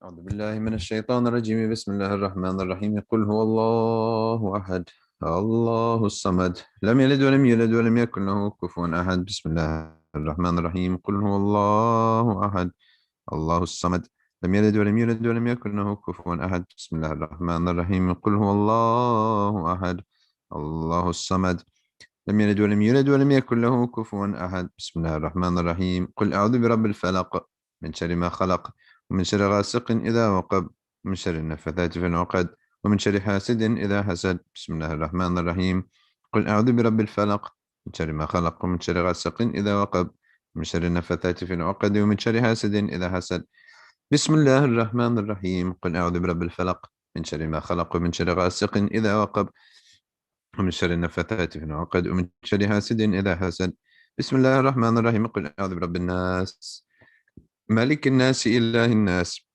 أعوذ بالله من الشيطان الرجيم. بسم الله الرحمن الرحيم. قل هو الله أحد الله الصمد لم يلد ولم يولد ولم يكن له كفوا أحد. بسم الله الرحمن الرحيم. قل هو الله أحد الله الصمد لم يلد ولم يولد ولم يكن له كفوا أحد. بسم الله الرحمن الرحيم. قل هو الله أحد الله الصمد لم يلد ولم يولد ولم يكن له كفوا أحد. بسم الله الرحمن الرحيم. قل أعوذ برب الفلق من شر ما خلق ومن شر غاسق إذا وقب ومن شر النفثات في العقد ومن شر حاسد إذا حسد. بسم الله الرحمن الرحيم. قل أعوذ برب الفلق من شر ما خلق ومن شر غاسق إذا وقب ومن شر النفثات في العقد ومن شر حاسد إذا حسد. بسم الله الرحمن الرحيم. قل أعوذ برب الفلق من شر ما خلق ومن شر غاسق إذا وقب ومن شر النفثات في العقد ومن شر حاسد إذا حسد. بسم الله الرحمن الرحيم. قل أعوذ برب الناس مالك الناس إله الناس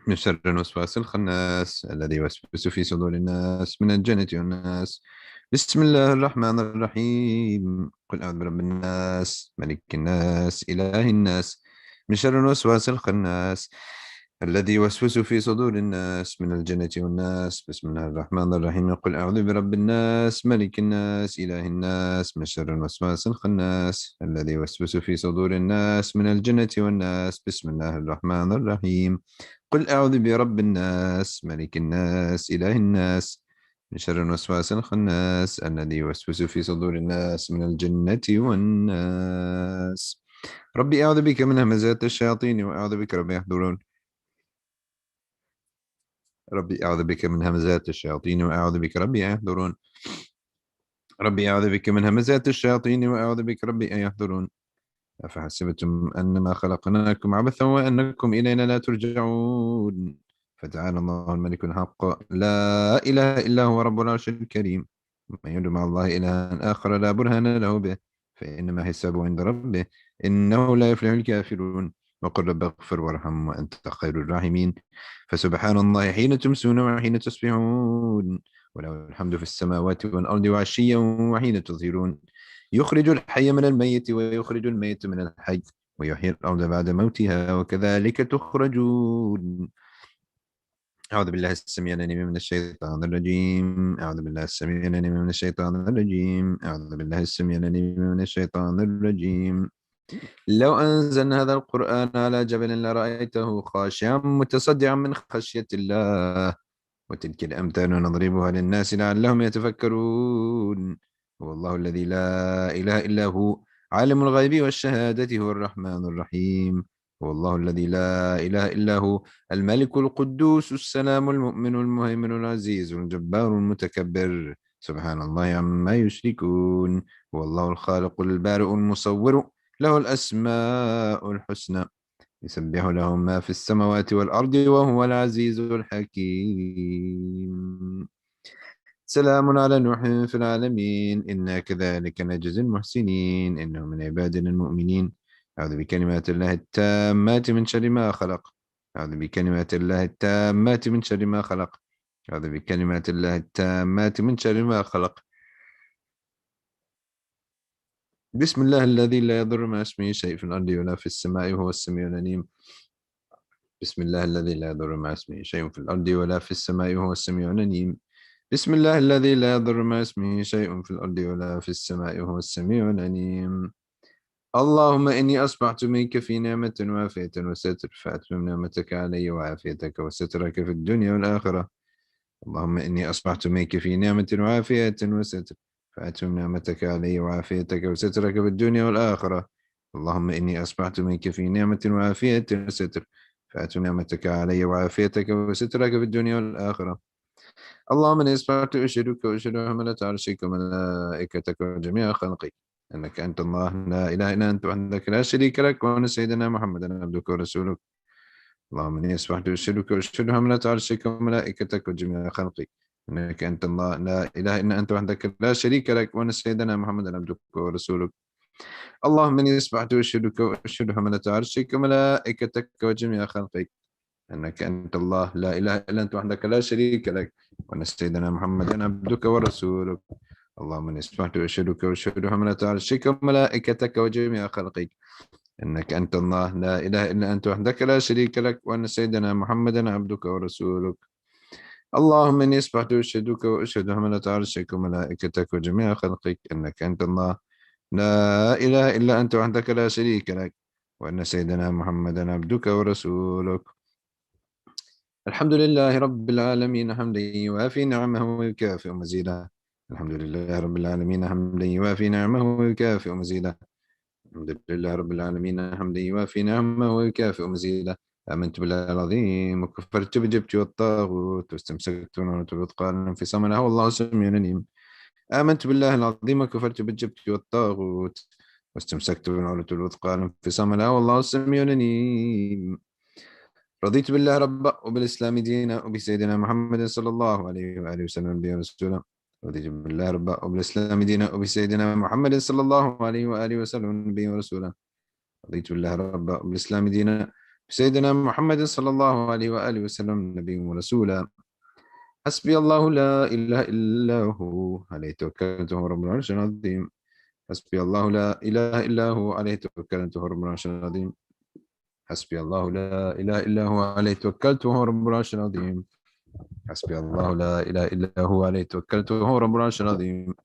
من شر الوسواس الخناس الذي يوسوس في صدور الناس من الجنة والناس. بسم الله الرحمن الرحيم. قل أعوذ برب الناس ملك الناس إله الناس من شر الوسواس الخناس الذي يوسوس في صدور الناس من الجنة والناس. بسم الله الرحمن الرحيم. قل أعوذ برب الناس ملك الناس إله الناس من شر الوسواس الخناس الذي يوسوس في صدور الناس من الجنة والناس. بسم الله الرحمن الرحيم. قل أعوذ برب الناس ملك الناس إله الناس من شر الوسواس الخناس الذي يوسوس في صدور الناس من الجنة والناس. ربي أعوذ بك من همزات الشياطين وأعوذ بك ربي يحضرون. ربي أعوذ بك من همزات الشياطين وأعوذ بك ربي أن يحضرون. ربي أعوذ بك من همزات الشياطين وأعوذ بك ربي أن يحضرون. أفحسبتم أنما خلقناكم عبثا وأنكم إلينا لا ترجعون. فتعالى الله الملك الحق لا إله إلا هو رب العرش الكريم. من يدعو مع الله إلها آخر لا برهان له به فإنما حسابه عند ربه إنه لا يفلح الكافرون. وقل رب اغفر وارحم وأنت خير الراحمين. فسبحان الله حين تمسون وحين تصبحون وله الحمد في السماوات والأرض وعشيا وحين تظهرون. يخرج الحي من الميت ويخرج الميت من الحي ويحيي الأرض بعد موتها وكذلك تخرجون. أعوذ بالله السميع العليم من الشيطان الرجيم. أعوذ بالله السميع العليم من الشيطان الرجيم. أعوذ بالله السميع العليم من الشيطان الرجيم. لو أنزلنا هذا القرآن على جبل لرأيته خاشعا متصدعا من خشية الله وتلك الأمثال نضربها للناس لعلهم يتفكرون. هو الله الذي لا إله إلا هو عالم الغيب والشهادة هو الرحمن الرحيم. هو الله الذي لا إله إلا هو الملك القدوس السلام المؤمن المهيمن العزيز الجبار المتكبر سبحان الله عما يشركون. هو الله الخالق البارئ المصور له الأسماء الحسنى يسبح له ما في السماوات والأرض وهو العزيز الحكيم. سلام على نوح في العالمين إنا كذلك نجزي المحسنين إنه من عبادنا المؤمنين. أعوذ بكلمات الله التامات من شر ما خلق. أعوذ بكلمات الله التامات من شر ما خلق. أعوذ بكلمات الله التامات من شر ما خلق. بسم الله الذي لا يضر مع اسمه شيء في الأرض ولا في السماء وهو السميع العليم. بسم الله الذي لا يضر مع اسمه شيء في الأرض ولا في السماء وهو السميع العليم. بسم الله الذي لا يضر مع اسمه شيء في الأرض ولا في السماء وهو السميع العليم. اللهم إني أصبحت منك في نعمة وعافية وستر فأتمم نعمتك علي وعافيتك وسترك في الدنيا والآخرة. اللهم إني أصبحت منك في نعمة وعافية وستر فأتمم نعمتك علي وعافيتك وسترك في الدنيا والآخرة. اللهم إني أصبحت منك في نعمة وعافية وستر فأتمم نعمتك علي وعافيتك وسترك في الدنيا والآخرة. اللهم إني أصبحت أشهدك وأشهد حملة عرشك وملائكتك وجميع خلقك أنك أنت الله لا إله إلا أنت وحدك لا شريك لك وأن سيدنا محمدا عبدك ورسولك. اللهم إني أصبحت أشهدك وأشهد حملة عرشك وملائكتك وجميع خلقك أنك أنت الله لا إله إلا أنت وحدك لا شريك لك وأن سيدنا محمدا عبدك ورسولك. اللهم إني أصبحت أشهدك وأشهد حملة عرشك وملائكتك وجميع خلقك أنك أنت الله لا إله إلا أنت وحدك لا شريك لك وأن سيدنا محمدا عبدك ورسولك. اللهم إني أصبحت أشهدك وأشهد حملة عرشك وملائكتك وجميع خلقك إنك أنت الله لا إله إلا أنت وحدك لا شريك لك، وأن سيدنا محمدا عبدك ورسولك. اللهم إني أصبحت أشهدك وأشهد حملة عرشك وملائكتك وجميع خلقك أنك أنت الله لا إله إلا أنت وحدك لا شريك لك، وأن سيدنا محمدا عبدك ورسولك. الحمد لله رب العالمين حمدا يوافي نعمه ويكافئ مزيدا. الحمد لله رب العالمين حمدا يوافي نعمه ويكافئ مزيدا. الحمد لله رب العالمين حمدا يوافي نعمه ويكافئ مزيدا. آمنت بالله العظيم وكفرت بالجبت والطاغوت واستمسكت بالعروة الوثقى لا انفصام لها والله سميع عليم. آمنت بالله العظيم وكفرت بالجبت والطاغوت واستمسكت بالعروة الوثقى لا انفصام لها والله سميع عليم. رضيت بالله ربا وبالإسلام دينا وبسيدنا محمد صلى الله عليه وآله وسلم نبيا ورسولا. رضيت بالله ربا وبالإسلام دينا وبسيدنا محمد صلى الله عليه وآله وسلم نبيا ورسولا. رضيت بالله ربا وبالإسلام دينا بسيدنا محمد صلى الله عليه وآله وسلم نبيا ورسولا. حسبي الله لا إله إلا هو عليه توكلت وهو رب العرش العظيم. حسبي الله لا إله إلا هو عليه توكلت وهو رب العرش العظيم. حسبي الله لا إله إلا هو عليه توكلت وهو رب العرش العظيم. حسبي الله لا إله إلا هو عليه توكلت وهو رب العرش العظيم.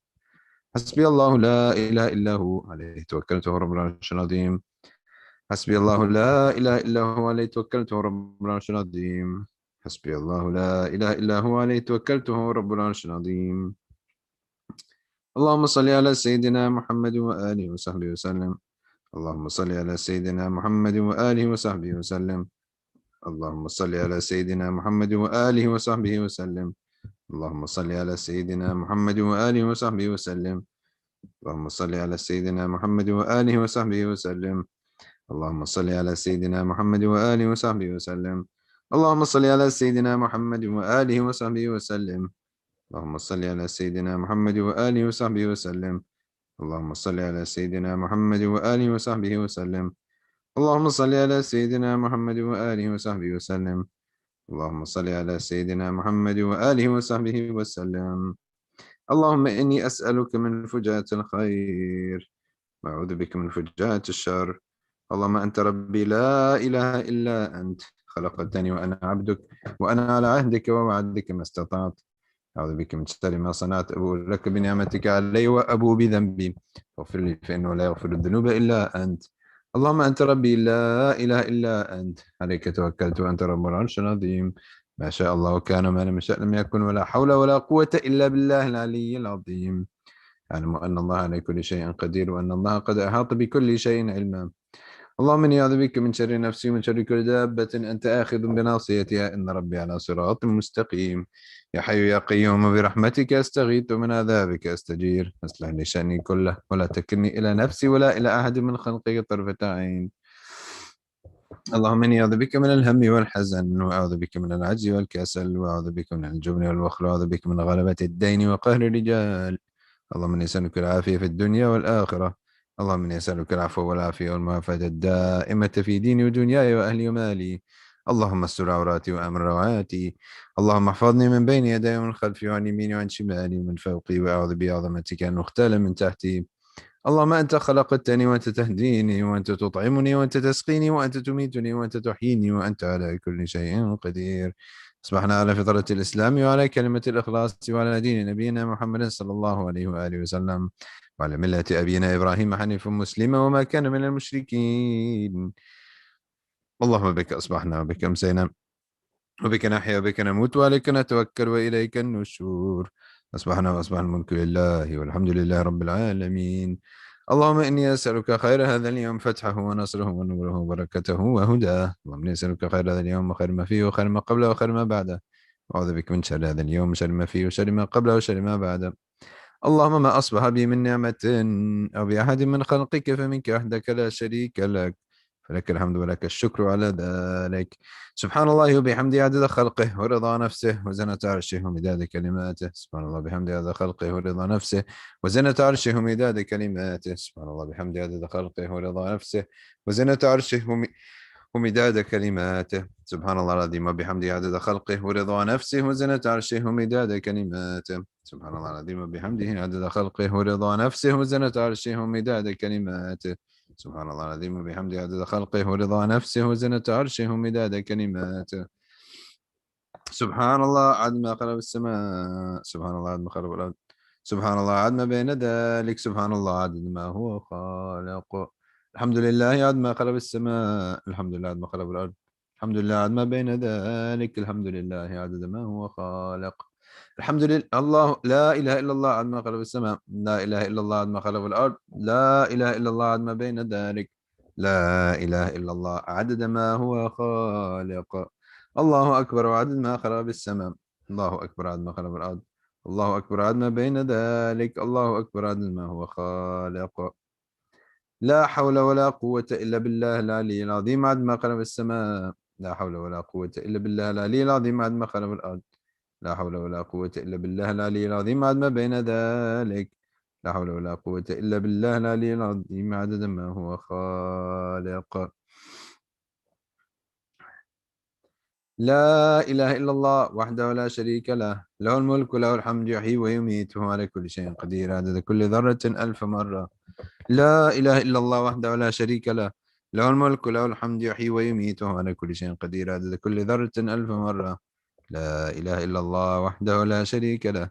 حسبي الله لا إله إلا هو عليه توكلت وهو رب العرش العظيم. حسبي الله لا إله إلا هو عليه توكلت وهو رب العرش العظيم. حسبي الله لا إله إلا هو عليه توكلت وهو رب العرش العظيم. اللهم صل على سيدنا محمد وآله وصحبه وسلم. اللهم صل على سيدنا محمد وآله وصحبه وسلم. اللهم صل على سيدنا محمد وآله وصحبه وسلم. اللهم صل على سيدنا محمد وآله وصحبه وسلم. اللهم صل على سيدنا محمد وآله وصحبه وسلم. اللهم صل على سيدنا محمد وآله وصحبه وسلم. اللهم صل على سيدنا محمد وآله وصحبه وسلم. اللهم صل على سيدنا محمد وآله وصحبه وسلم. اللهم صل على سيدنا محمد وآله وصحبه وسلم. اللهم صل على سيدنا محمد وآله وصحبه وسلم. اللهم صل على سيدنا محمد وآله وصحبه وسلم. اللهم إني أسألك من فجاءة الخير وأعوذ بك من فجاءة الشر. اللهم أنت ربي لا إله إلا أنت خلقتني وأنا عبدك وأنا على عهدك ووعدك ما استطعت. أعوذ بك من شر ما صنعت أبوء لك بنعمتك علي وأبوء بذنبي فاغفر لي فإنه لا يغفر الذنوب إلا أنت. اللهم أنت ربي لا إله إلا أنت عليك توكلت وأنت رب العرش العظيم. ما شاء الله كان ما لم يشأ لم يكن ولا حول ولا قوة إلا بالله العلي العظيم. أعلم أن الله على كل شيء قدير وأن الله قد أحاط بكل شيء علما. اللهم إني أعوذ بك من شر نفسي ومن شر كل دابة أنت آخذ بناصيتها إن ربي على صراط مستقيم. يا حي يا قيوم برحمتك أستغيث ومن عذابك أستجير. أصلح لي شأني كله ولا تكلني إلى نفسي ولا إلى أحد من خلقك طرفة عين. اللهم إني أعوذ بك من الهم والحزن وأعوذ بك من العجز والكسل وأعوذ بك من الجبن والبخل وأعوذ بك من غلبة الدين وقهر الرجال. اللهم إني أسألك العافية في الدنيا والآخرة. اللهم إني أسألك العفو والعافية والمعافاة الدائمة في ديني ودنياي وأهلي ومالي. اللهم استر عوراتي وأمن روعاتي. اللهم احفظني من بين يدي ومن خلفي وعن يميني وعن شمالي ومن فوقي وأعوذ بعظمتك أن أغتال من تحتي. اللهم أنت خلقتني وأنت تهديني وأنت تطعمني وأنت تسقيني وأنت تميتني وأنت تحييني وأنت على كل شيء قدير. أصبحنا على فطرة الإسلام وعلى كلمة الإخلاص وعلى دين نبينا محمد صلى الله عليه وآله وسلم وعلى ملة أبينا إبراهيم حنيفا مسلما وما كان من المشركين. اللهم بك أصبحنا وبك أمسينا وبك نحيا وبك نموت وعليك نتوكل وإليك النشور. أصبحنا وأصبح الملك لله والحمد لله رب العالمين. اللهم إني أسألك خير هذا اليوم فتحه ونصره ونوره وبركته وهداه. اللهم إني أسألك خير هذا اليوم وخير ما فيه وخير ما قبله وخير ما بعده. أعوذ بك من شر هذا اليوم وشر ما فيه وشر ما قبله وشر ما بعده. اللهم ما أصبح بي من نعمة أو بأحد من خلقك فمنك وحدك لا شريك لك فلك الحمد ولك الشكر على ذلك. سبحان الله وبحمده عدد خلقه ورضا نفسه وزنة عرشه ومداد كلماته. سبحان الله بحمده عدد خلقه ورضا نفسه وزنة عرشه ومداد كلماته. سبحان الله بحمده عدد خلقه ورضا نفسه وزنة عرشه ومداد كلماته. سبحان الله العظيم وبحمده عدد خلقه ورضا نفسه وزنة عرشه ومداد كلماته. سبحان الله العظيم وبحمده عدد خلقه ورضا نفسه وزنة عرشه ومداد كلماته. سبحان الله العظيم وبحمده عدد خلقه ورضا نفسه وزنة عرشه ومداد كلماته. سبحان الله عدد ما خلق السماء، سبحان الله عدد ما خلق الأرض، سبحان الله عدد ما بين ذلك، سبحان الله عدد ما هو خالق. الحمد لله عدد ما خلق السماء، الحمد لله عدد ما خلق الأرض، الحمد لله عدد ما بين ذلك، الحمد لله عدد ما هو خالق. الحمد لله الله لا إله إلا الله عدد ما خلق السماء، لا إله إلا الله عدد ما خلق الأرض، لا إله إلا الله عدد ما بين ذلك، لا إله إلا الله عدد ما هو خالق. الله أكبر عدد ما خلق بالسماء، الله أكبر عدد ما خلق بالأرض، الله أكبر عدد ما بين ذلك، الله أكبر عدد ما هو خالق. لا حول ولا قوة إلا بالله العلي العظيم عدد ما خلق بالسماء، لا حول ولا قوة إلا بالله العلي العظيم عدد ما خلق بالأرض، لا حول ولا قوة إلا بالله العلي العظيم عدد ما بين ذلك، لا حول ولا قوة إلا بالله العلي العظيم عدد ما هو خالق. لا إله إلا الله وحده لا شريك له، له الملك وله الحمد يحيي ويميت وهو على كل شيء قدير عدد كل ذرة ألف مرة. لا إله إلا الله وحده لا شريك له، له الملك وله الحمد يحيي ويميت وهو على كل شيء قدير عدد كل ذرة ألف مرة. لا إله إلا الله وحده لا شريك له،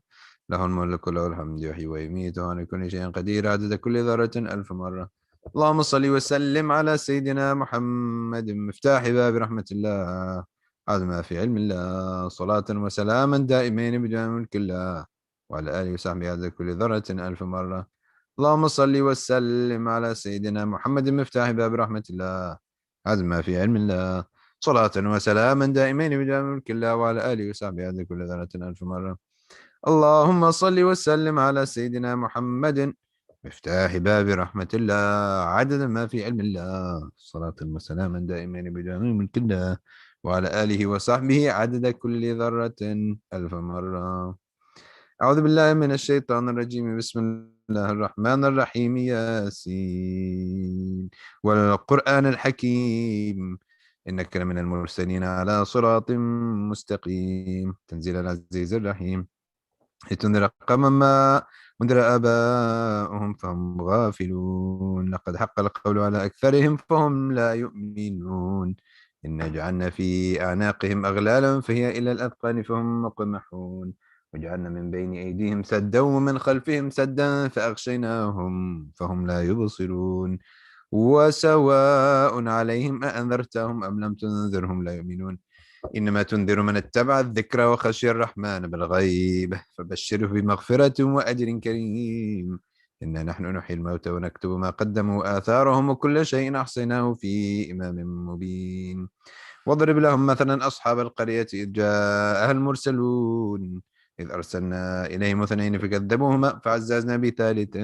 له الملك وله الحمد يحيي ويميت وهو على كل شيء قدير عدد كل ذرة ألف مرة. اللهم صل وسلم على سيدنا محمد مفتاح باب رحمة الله، عظم ما في علم الله، صلاة وسلاما دائمين بدوام ملك الله، وعلى آله وصحبه عدد كل ذرة ألف مرة. اللهم صل وسلم على سيدنا محمد مفتاح باب رحمة الله، عظم ما في علم الله، صلاة وسلاما دائمين بدوام ملك الله، وعلى آله وصحبه عدد كل ذرة ألف مرة. اللهم صل وسلم على سيدنا محمد مفتاح باب رحمة الله، عدد ما في علم الله، صلاة وسلاما دائمين بدوام ملك الله، وعلى آله وصحبه عدد كل ذرة ألف مرة. أعوذ بالله من الشيطان الرجيم، بسم الله الرحمن الرحيم، ياسين والقرآن الحكيم إنك لمن المرسلين على صراط مستقيم، تنزيل العزيز الرحيم، لتنذر قوما ما أنذر آباؤهم فهم غافلون، لقد حق القول على أكثرهم فهم لا يؤمنون، إنا جعلنا في أعناقهم أغلالا فهي إلى الأذقان فهم مقمحون، وجعلنا من بين أيديهم سدا ومن خلفهم سدا فأغشيناهم فهم لا يبصرون، وسواء عليهم أأنذرتهم أم لم تنذرهم لا يؤمنون، إنما تنذر من اتبع الذكر وخشي الرحمن بالغيب فبشره بمغفرة وأجر كريم. إنا نحن نحيي الموتى ونكتب ما قدموا وآثارهم وكل شيء أحصيناه في إمام مبين. واضرب لهم مثلا أصحاب القرية إذ جاءها المرسلون إذ أرسلنا إليهم اثنين فكذبوهما فعززنا بثالث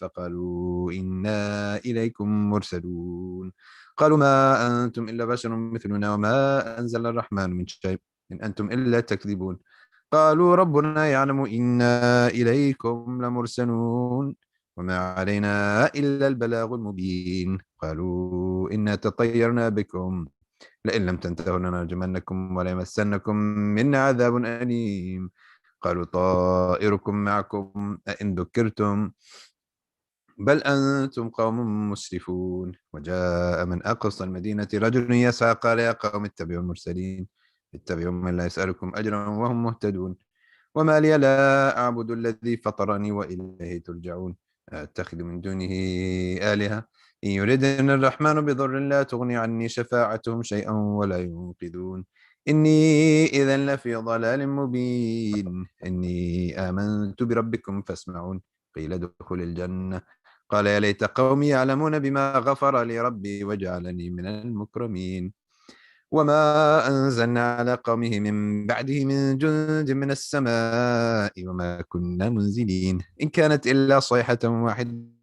فقالوا إنا إليكم مرسلون، قالوا ما أنتم إلا بشر مثلنا وما أنزل الرحمن من شيء إن أنتم إلا تكذبون، قالوا ربنا يعلم إنا إليكم لمرسلون وما علينا إلا البلاغ المبين، قالوا إنا تطيرنا بكم لئن لم تنتهوا لنرجمنكم وليمسنكم منا عذاب أليم، قالوا طائركم معكم أئن ذكرتم بل أنتم قوم مسرفون. وجاء من أقصى المدينة رجل يسعى قال يا قوم اتبعوا المرسلين اتبعوا من لا يسألكم أجرا وهم مهتدون، وما لي لا أعبد الذي فطرني وإليه ترجعون، أتخذ من دونه آلهة إن يردن الرحمن بضر لا تغني عني شفاعتهم شيئا ولا ينقذون، إني إذا لفي ضلال مبين، إني آمنت بربكم فاسمعون، قيل ادخل الجنة، قال يا ليت قومي يعلمون بما غفر لي ربي وجعلني من المكرمين، وما أنزلنا على قومه من بعده من جند من السماء وما كنا منزلين إن كانت إلا صيحة واحدة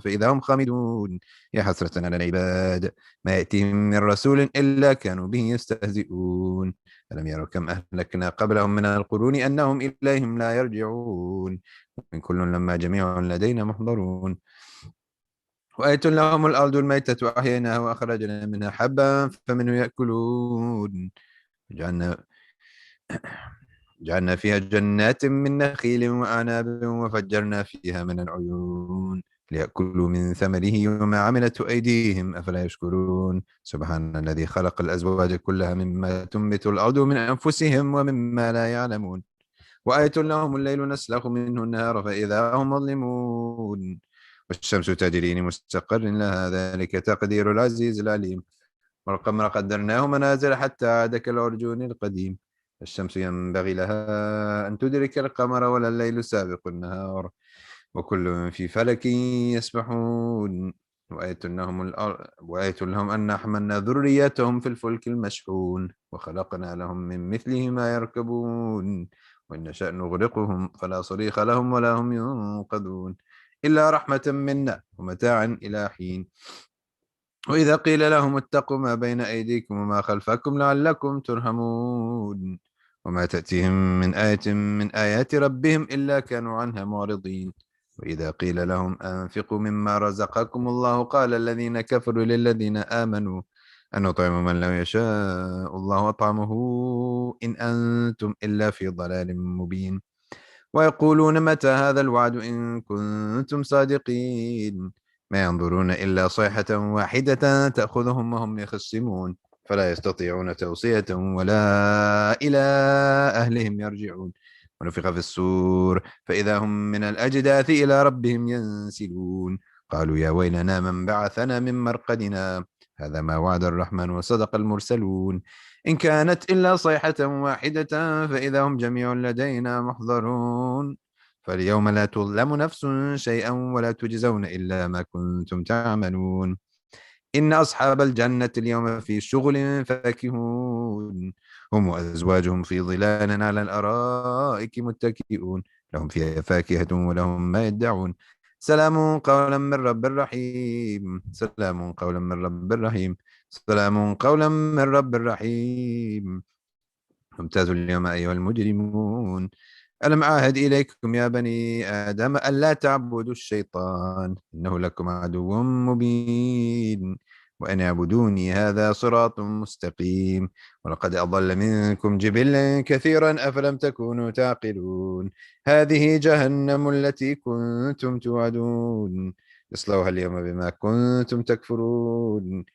فإذا هم خامدون، يا حسرة على العباد ما يأتيهم من رسول إلا كانوا به يستهزئون، ألم يروا كم أهلكنا قبلهم من القرون أنهم إليهم لا يرجعون، من كل لما جميع لدينا محضرون، وآية لهم الأرض الميتة وأحييناها وأخرجنا منها حبا فمنه يأكلون، جعلنا فيها جنات من نخيل وأعناب وفجرنا فيها من العيون ليأكلوا من ثمره وما عملته أيديهم أفلا يشكرون سبحان الذي خلق الأزواج كلها مما تنبت الأرض من أنفسهم ومما لا يعلمون وآية لهم الليل نسلخ منه النهار فإذا هم مظلمون والشمس تجري لمستقر لها ذلك تقدير العزيز العليم والقمر قدرناه منازل حتى عاد كالعرجون القديم الشمس ينبغي لها أن تدرك القمر ولا الليل سابق النهار وكل في فلك يسبحون وآية لهم أن حملنا ذريتهم في الفلك المشحون وخلقنا لهم من مثله ما يركبون وإن نشأ نغرقهم فلا صريخ لهم ولا هم ينقذون إلا رحمة منا ومتاعا إلى حين وإذا قيل لهم اتقوا ما بين أيديكم وما خلفكم لعلكم ترحمون وما تأتيهم من آية من آيات ربهم إلا كانوا عنها معرضين وإذا قيل لهم أنفقوا مما رزقكم الله قال الذين كفروا للذين آمنوا أنطعم من لو يشاء الله أطعمه إن أنتم إلا في ضلال مبين ويقولون متى هذا الوعد إن كنتم صادقين ما ينظرون إلا صيحة واحدة تأخذهم وهم يخصمون فلا يستطيعون توصية ولا إلى أهلهم يرجعون ونفخ في السور فإذا هم من الأجداث إلى ربهم ينسلون قالوا يا ويلنا من بعثنا من مرقدنا هذا ما وعد الرحمن وصدق المرسلون إن كانت إلا صيحة واحدة فإذا هم جميع لدينا محضرون فاليوم لا تظلم نفس شيئا ولا تجزون إلا ما كنتم تعملون إن أصحاب الجنة اليوم في شغل فاكهون هم وأزواجهم في ظلال على الأرائك متكئون لهم فيها فاكهة ولهم ما يدعون سلام قولا من رب رحيم سلام قولا من رب رحيم سلام قولا من رب رحيم امتازوا اليوم أيها المجرمون ألم أعهد إليكم يا بني آدم ألا تعبدوا الشيطان إنه لكم عدو مبين وأن اعبدوني هذا صراط مستقيم ولقد أضل منكم جبلا كثيرا أفلم تكونوا تعقلون هذه جهنم التي كنتم توعدون اصلوها اليوم بما كنتم تكفرون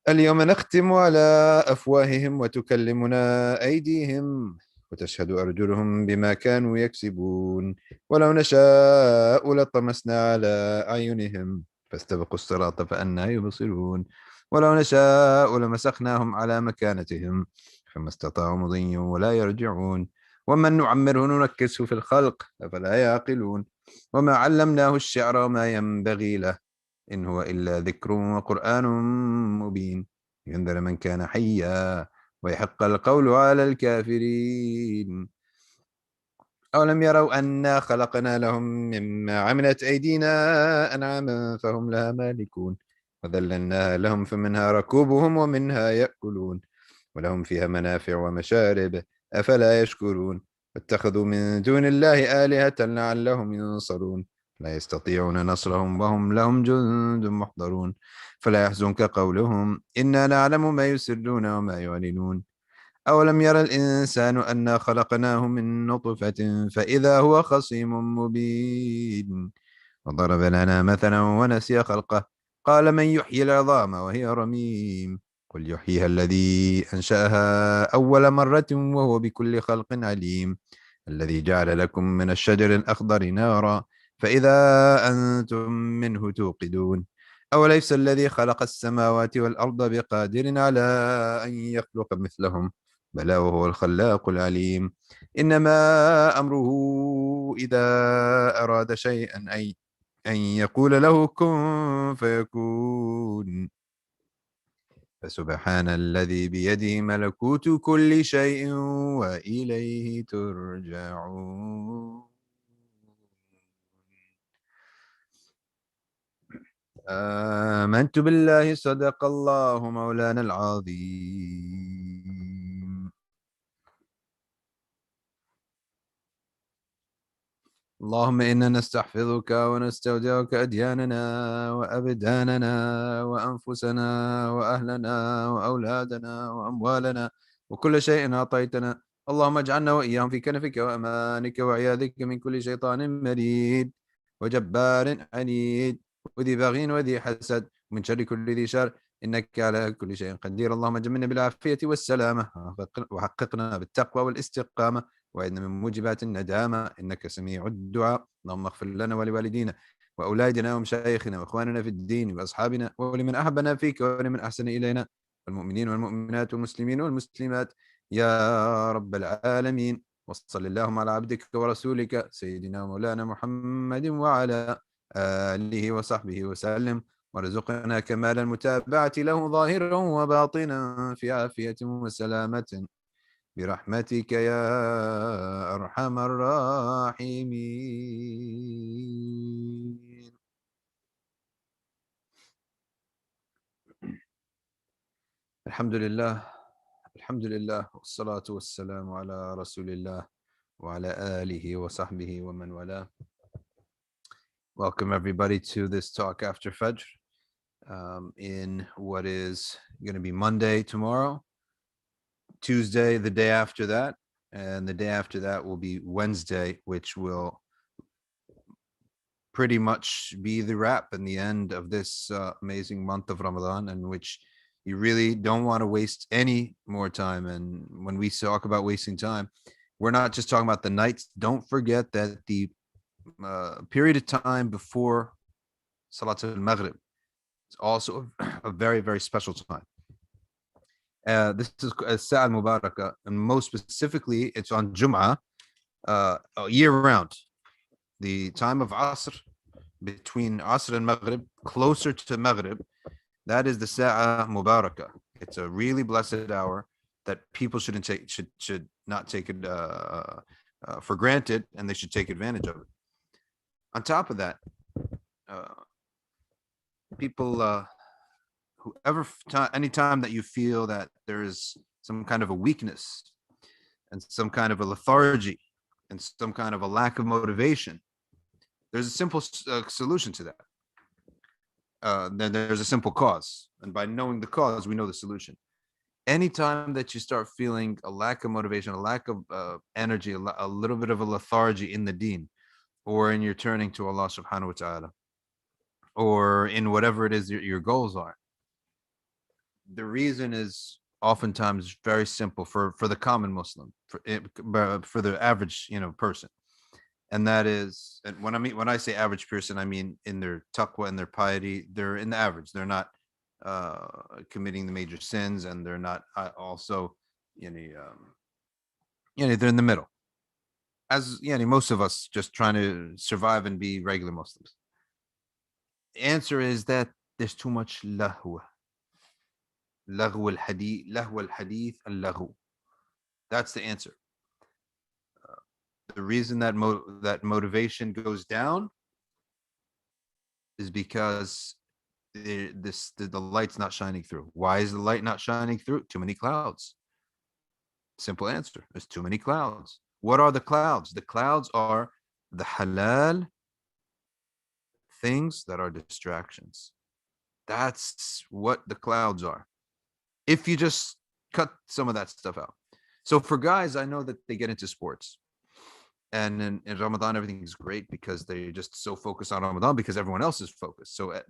اليوم نختم على أفواههم وتكلمنا أيديهم وتشهد أرجلهم بما كانوا يكسبون ولو نشاء لطمسنا على أعينهم فاستبقوا الصراط فأنى يبصرون ولو نشاء لمسخناهم على مكانتهم فما استطاعوا مضيا ولا يرجعون ومن نعمره نركزه في الخلق أفلا يعقلون وما علمناه الشعر وما ينبغي له إن هو إلا ذكر وقرآن مبين ينذر من كان حيا ويحق القول على الكافرين أولم يروا أنا خلقنا لهم مما عملت أيدينا أنعاما فهم لها مالكون وذللناها لهم فمنها ركوبهم ومنها يأكلون ولهم فيها منافع ومشارب أفلا يشكرون واتخذوا من دون الله آلهة لعلهم ينصرون لا يستطيعون نصرهم وهم لهم جند محضرون فلا يحزنك قولهم إنا نعلم ما يسرون وما يعلنون أولم يرى الإنسان أنا خلقناه من نطفة فإذا هو خصيم مبين وضرب لنا مثلا ونسي خلقه قال من يحيي العظام وهي رميم قل يحييها الذي أنشأها أول مرة وهو بكل خلق عليم الذي جعل لكم من الشجر الأخضر نارا فإذا أنتم منه توقدون أوليس الذي خلق السماوات والأرض بقادر على أن يخلق مثلهم بلى وهو الخلاق العليم إنما أمره إذا أراد شيئا أن يقول له كن فيكون فسبحان الذي بيده ملكوت كل شيء وإليه ترجعون آمنت بالله صدق الله مولانا العظيم اللهم إنا نستحفظك ونستودعك أدياننا وأبداننا وأنفسنا وأهلنا وأولادنا وأموالنا وكل شيء أعطيتنا اللهم اجعلنا وإياهم في كنفك وأمانك وعياذك من كل شيطان مريد وجبار عنيد وذي بغي وذي حسد من شر كل ذي شر إنك على كل شيء قدير. اللهم جملنا بالعافية والسلامة وحققنا بالتقوى والاستقامة وإن من موجبات الندامة إنك سميع الدعاء. اللهم اغفر لنا ولوالدينا وأولادنا ومشايخنا وإخواننا في الدين وأصحابنا ولمن أحبنا فيك ولمن أحسن إلينا والمؤمنين والمؤمنات والمسلمين والمسلمات يا رب العالمين. وصل اللهم على عبدك ورسولك سيدنا ومولانا محمد وعلى آله وصحبه وسلم وارزقنا كمال المتابعة له ظاهرا وباطنا في عافية وسلامة برحمتك يا أرحم الراحمين. الحمد لله، الحمد لله والصلاة والسلام على رسول الله وعلى آله وصحبه ومن والاه. Welcome everybody to this talk after Fajr, in what is going to be Monday tomorrow, Tuesday the day after that, and the day after that will be Wednesday, which will pretty much be the wrap and the end of this amazing month of Ramadan, in which you really don't want to waste any more time. And when we talk about wasting time, we're not just talking about the nights. Don't forget that the period of time before Salat al-Maghrib is also a very, very special time. This is Sa'a al-Mubarakah, and most specifically, it's on Jum'ah, year-round. The time of Asr, between Asr and Maghrib, closer to Maghrib, that is the Sa'a Mubarakah. It's a really blessed hour that people should not take it for granted, and they should take advantage of it. On top of that, people, anytime that you feel that there is some kind of a weakness and some kind of a lethargy and some kind of a lack of motivation, there's a simple solution to that. Then there's a simple cause, and by knowing the cause, we know the solution. Anytime that you start feeling a lack of motivation, a lack of energy, a little bit of a lethargy in the deen, or in your turning to Allah subhanahu wa ta'ala, or in whatever it is your goals are, the reason is oftentimes very simple for the common Muslim, for the average person, and that is, and when I say average person, I mean in their taqwa and their piety, they're in the average. They're not committing the major sins, and they're not also, they're in the middle, as most of us, just trying to survive and be regular Muslims. The answer is that there's too much lahwa. Lahw al-hadith al-lahw. That's the answer. The reason that that motivation goes down is because the light's not shining through. Why is the light not shining through? Too many clouds. Simple answer. There's too many clouds. What are the clouds? The clouds are the halal things that are distractions. That's what the clouds are. If you just cut some of that stuff out. So for guys, I know that they get into sports. And in Ramadan, everything is great because they're just so focused on Ramadan because everyone else is focused. So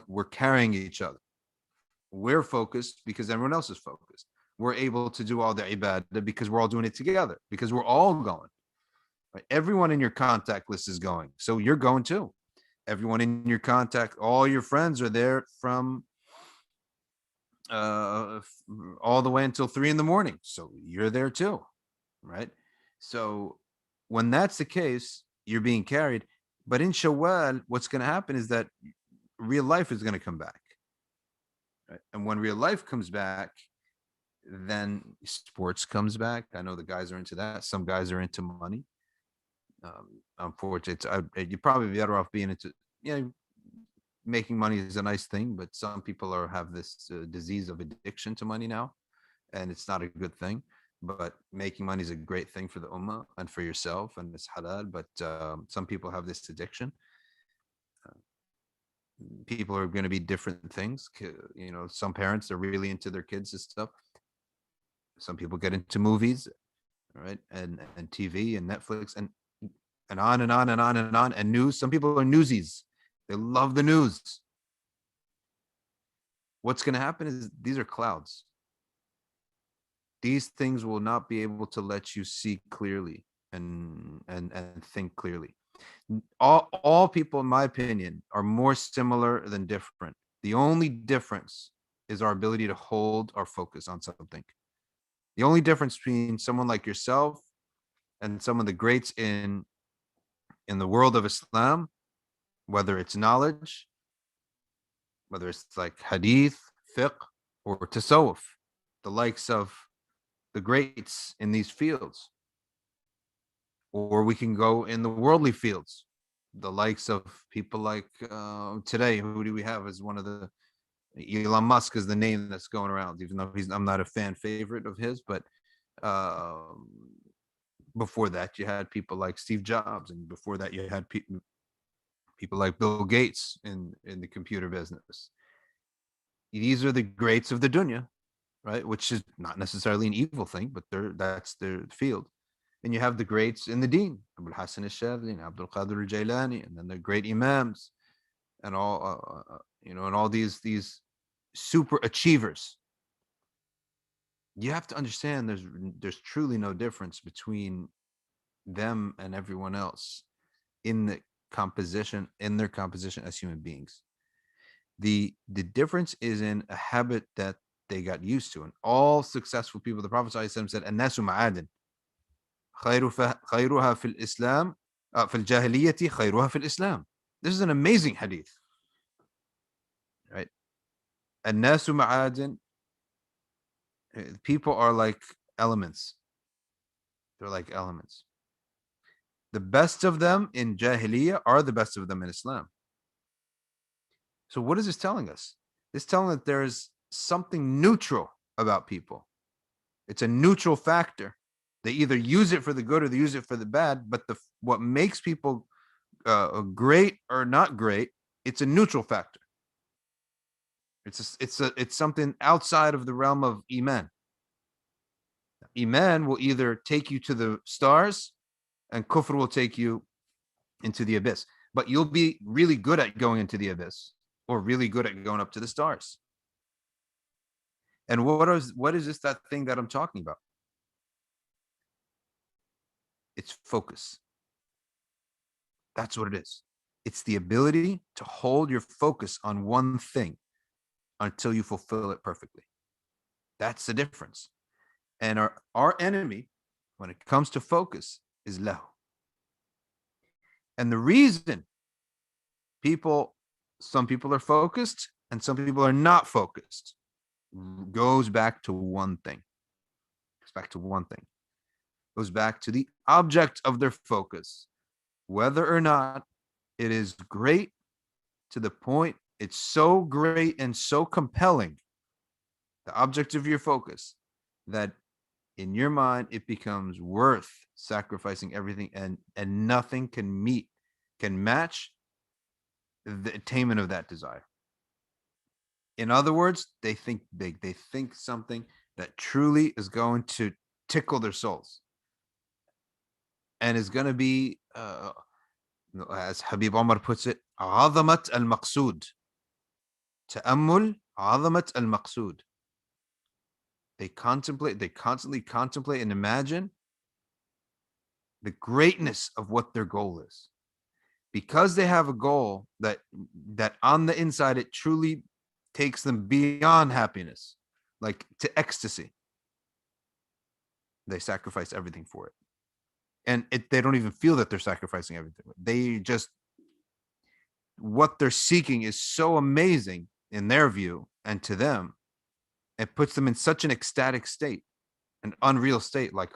we're carrying each other. We're focused because everyone else is focused. We're able to do all the ibadah because we're all doing it together, because we're all going. Right? Everyone in your contact list is going. So you're going too. Everyone in your contact, all your friends are there from all the way until 3 a.m. So you're there too, right? So when that's the case, you're being carried. But in Shawwal, what's going to happen is that real life is going to come back. Right? And when real life comes back, then sports comes back. I know the guys are into that. Some guys are into money. Unfortunately, you'd probably be better off being into, making money is a nice thing, but some people have this disease of addiction to money now, and it's not a good thing. But making money is a great thing for the ummah and for yourself, and it's halal. But some people have this addiction. People are going to be different things. Some parents are really into their kids and stuff. Some people get into movies, right, and TV and Netflix, and and on and on and on and on. And news, some people are newsies. They love the news. What's going to happen is these are clouds. These things will not be able to let you see clearly and think clearly. All people, in my opinion, are more similar than different. The only difference is our ability to hold our focus on something. The only difference between someone like yourself and some of the greats in the world of Islam, whether it's knowledge, whether it's like hadith, fiqh, or tasawwuf, the likes of the greats in these fields. Or we can go in the worldly fields, the likes of people like today. Who do we have as one of the Elon Musk is the name that's going around, even though I'm not a fan favorite of his, but before that you had people like Steve Jobs, and before that you had people like Bill Gates in the computer business. These are the greats of the dunya, right? Which is not necessarily an evil thing, but that's their field. And you have the greats in the deen, Abu Hassan al-Shadhili and Abdul Qadir al-Jailani, and then the great imams, and all and all these super achievers. You have to understand there's truly no difference between them and everyone else in their composition as human beings. The difference is in a habit that they got used to. And all successful people, the Prophet ﷺ said, "An-nasu ma'adin. خيرها في الإسلام في الجاهلية خيرها في الإسلام." This is an amazing hadith, right? الناس معادن. People are like elements. They're like elements. The best of them in Jahiliyyah are the best of them in Islam. So what is this telling us? It's telling that there is something neutral about people. It's a neutral factor. They either use it for the good or they use it for the bad. But what makes people great or not great, it's a neutral factor. It's something outside of the realm of iman. Iman will either take you to the stars, and kufr will take you into the abyss. But you'll be really good at going into the abyss, or really good at going up to the stars. And what is this that thing that I'm talking about? It's focus. That's what it is. It's the ability to hold your focus on one thing until you fulfill it perfectly. That's the difference. And our enemy, when it comes to focus, is lahu. And the reason some people are focused and some people are not focused, goes back to one thing. Goes back to the object of their focus. Whether or not it is great to the point it's so great and so compelling, the object of your focus, that in your mind it becomes worth sacrificing everything, and nothing can match the attainment of that desire. In other words, they think big. They think something that truly is going to tickle their souls, and is going to be, as Habib Omar puts it, عظمة المقصود. تأمل عظمة المقصود. They constantly contemplate and imagine the greatness of what their goal is. Because they have a goal that on the inside, it truly takes them beyond happiness, like to ecstasy. They sacrifice everything for it. And they don't even feel that they're sacrificing everything. They just, what they're seeking is so amazing in their view, and to them, it puts them in such an ecstatic state, an unreal state, like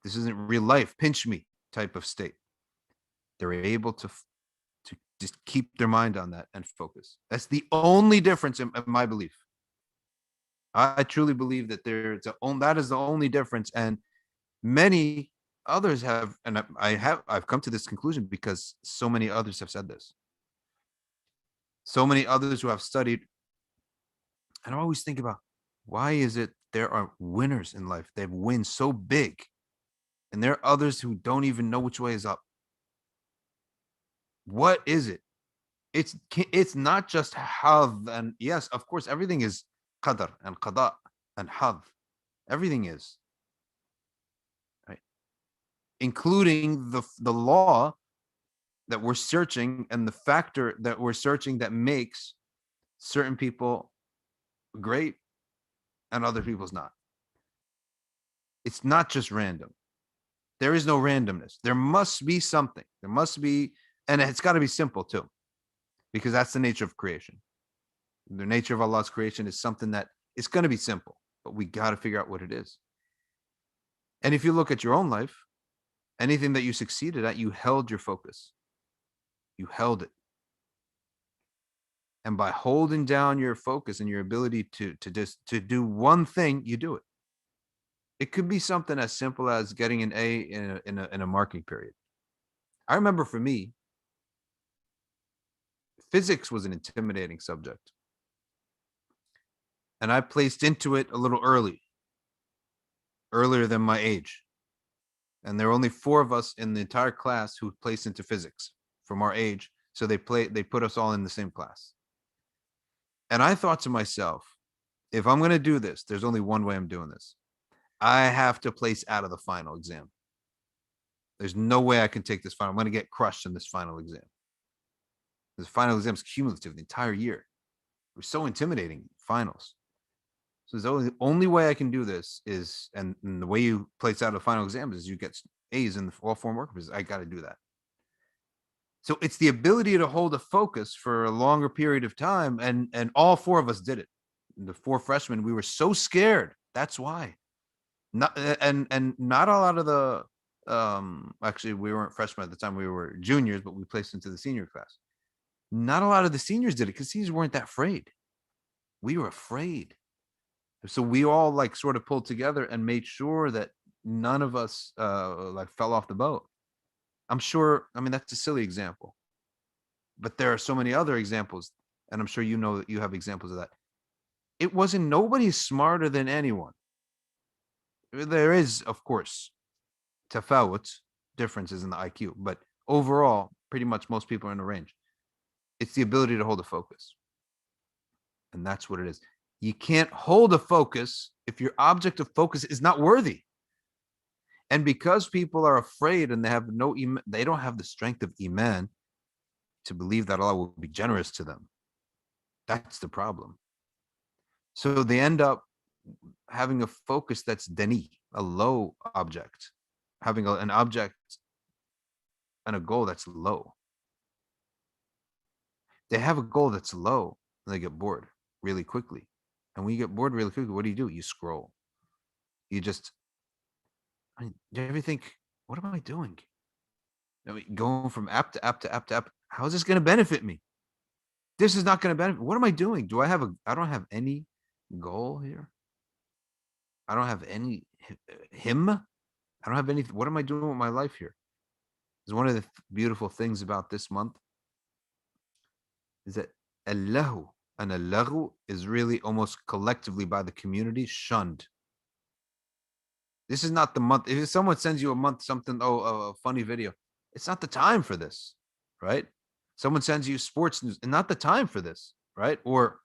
this isn't real life, pinch me type of state. They're able to just keep their mind on that and focus. That's the only difference in my belief. I truly believe that that is the only difference. And many others have, and I've come to this conclusion because so many others have said this. So many others who have studied, and I always think about, why is it there are winners in life? They win so big And there are others who don't even know which way is up. What is it? It's not just hadh, and yes, of course, everything is qadr and qada and hadh. Everything is, right? Including the law that we're searching and the factor that we're searching that makes certain people great and other people's not. It's not just random. There is no randomness. There must be something. There must be, and it's got to be simple too, because that's the nature of creation. The nature of Allah's creation is something that it's going to be simple, but we got to figure out what it is. And if you look at your own life, anything that you succeeded at, you held your focus. You held it. And by holding down your focus and your ability to do one thing, you do it. It could be something as simple as getting an A in a marking period. I remember for me, physics was an intimidating subject. And I placed into it a little earlier than my age. And there were only 4 of us in the entire class who placed into physics from our age. So they put us all in the same class. And I thought to myself, if I'm going to do this, there's only one way I'm doing this. I have to place out of the final exam. There's no way I can take this final. I'm going to get crushed in this final exam. This final exam is cumulative the entire year. It was so intimidating, finals. So the only way I can do this is, and the way you place out a final exam is you get A's in all 4 work papers. I got to do that. So it's the ability to hold a focus for a longer period of time, and all 4 of us did it. The 4 freshmen, we were so scared. That's why. Not not a lot of the actually we weren't freshmen at the time. We were juniors, but we placed into the senior class. Not a lot of the seniors did it because seniors weren't that afraid. We were afraid. So we all like sort of pulled together and made sure that none of us like fell off the boat. I'm sure, I mean, that's a silly example, but there are so many other examples, and I'm sure you know that you have examples of that. It wasn't nobody smarter than anyone. There is, of course, tafawut, differences in the IQ, but overall, pretty much most people are in a range. It's the ability to hold a focus. And that's what it is. You can't hold a focus if your object of focus is not worthy. And because people are afraid and they have they don't have the strength of iman to believe that Allah will be generous to them. That's the problem. So they end up having a focus that's dani, a low object, having an object and a goal that's low. They have a goal that's low and they get bored really quickly. And when you get bored really quickly, what do? You scroll. You just, I mean, do you ever think, what am I doing? I mean, going from app to app to app to app. How is this going to benefit me? This is not going to benefit. What am I doing? I don't have any goal here. I don't have any him. I don't have any. What am I doing with my life here? Is one of the beautiful things about this month is that Allahu and Allahu is really almost collectively by the community shunned. This is not the month. If someone sends you a month something, a funny video, it's not the time for this, right? Someone sends you sports news, and not the time for this, right? Or,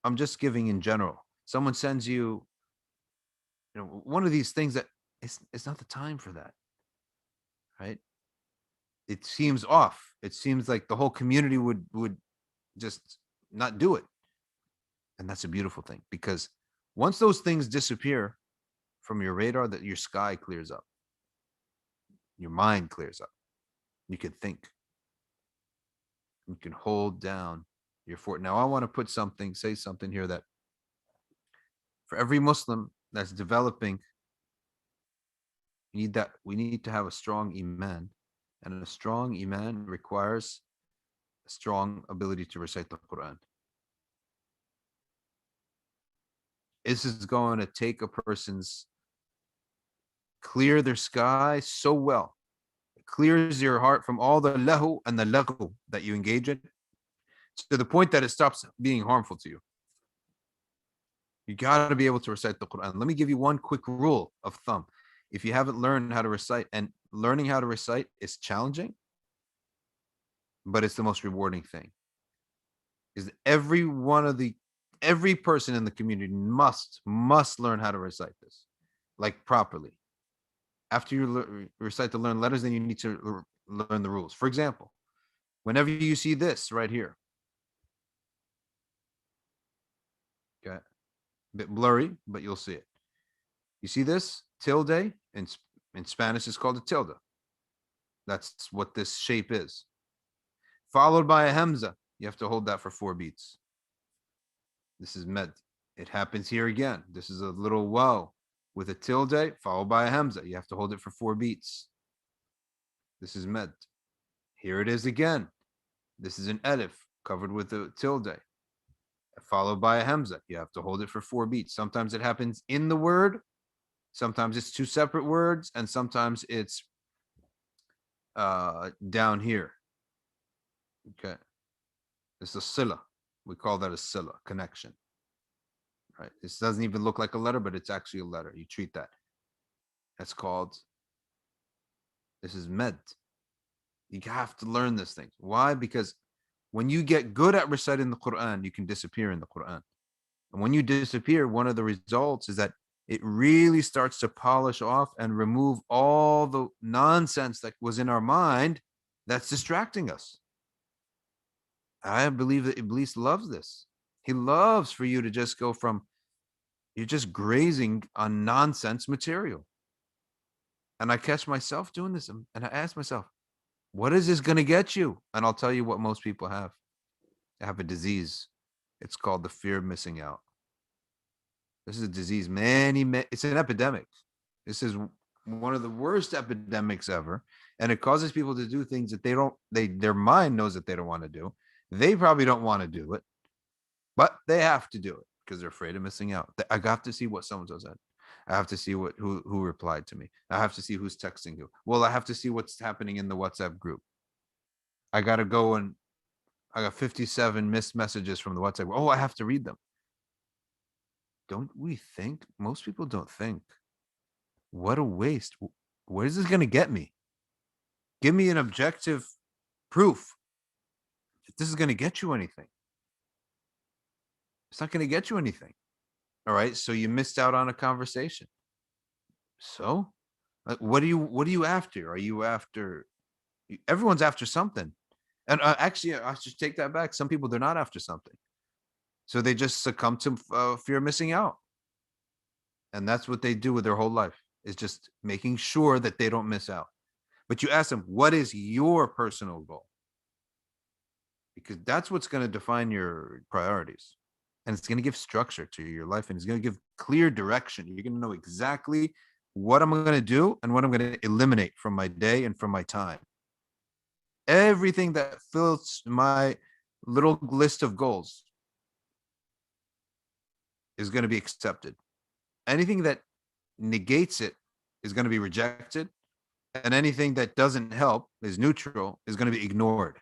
I'm just giving in general. Someone sends you, one of these things that it's not the time for that, right? It seems off. It seems like the whole community would just not do it. And that's a beautiful thing, because once those things disappear from your radar, that your sky clears up. Your mind clears up. You can think. You can hold down your fort. Now, I want to say something here that for every Muslim that's developing, we need to have a strong iman, and a strong iman requires a strong ability to recite the Quran. This is going to take a person's clear their sky so well. It clears your heart from all the lahu and the laghu that you engage in, to the point that it stops being harmful to you. You got to be able to recite the Quran. Let me give you one quick rule of thumb. if you haven't learned how to recite, and learning how to recite is challenging, but it's the most rewarding thing. Is every person in the community must learn how to recite this, like properly. After you recite the learn letters, then you need to learn the rules. For example, whenever you see this right here, okay, a bit blurry, but you'll see it. You see this tilde in Spanish is called a tilde. That's what this shape is. Followed by a hamza. You have to hold that for 4 beats. This is med. It happens here again. This is a little waw with a tilde followed by a hamza. You have to hold it for 4 beats. This is med. Here it is again. This is an elif covered with a tilde followed by a hamza. You have to hold it for 4 beats. Sometimes it happens in the word. Sometimes it's 2 separate words, and sometimes it's down here. Okay. It's a sila. We call that a sila, connection. Right? This doesn't even look like a letter, but it's actually a letter. You treat that. That's called, this is med. You have to learn this thing. Why? Because when you get good at reciting the Quran, you can disappear in the Quran. And when you disappear, one of the results is that it really starts to polish off and remove all the nonsense that was in our mind that's distracting us. I believe that Iblis loves this. He loves for you to just go from, you're just grazing on nonsense material. And I catch myself doing this, and I ask myself, what is this going to get you? And I'll tell you what most people have. They have a disease. It's called the fear of missing out. This is a disease. It's an epidemic. This is one of the worst epidemics ever. And it causes people to do things that their mind knows that they don't want to do. They probably don't want to do it, but they have to do it because they're afraid of missing out. I have to see what so-and-so said. I have to see who replied to me. I have to see who's texting who. Well, I have to see what's happening in the WhatsApp group. I got to go, and I got 57 missed messages from the WhatsApp. Oh, I have to read them. Don't we think? Most people don't think. What a waste. Where is this going to get me? Give me an objective proof that this is going to get you anything. It's not going to get you anything. All right. So you missed out on a conversation. So what are you after? Are you after, everyone's after something. And actually, I should take that back. Some people, they're not after something. So they just succumb to fear of missing out. And that's what they do with their whole life, is just making sure that they don't miss out. But you ask them, what is your personal goal? Because that's what's going to define your priorities. And it's going to give structure to your life, and it's going to give clear direction. You're going to know exactly what I'm going to do and what I'm going to eliminate from my day and from my time. Everything that fills my little list of goals is going to be accepted. Anything that negates it is going to be rejected. And anything that doesn't help, is neutral, is going to be ignored.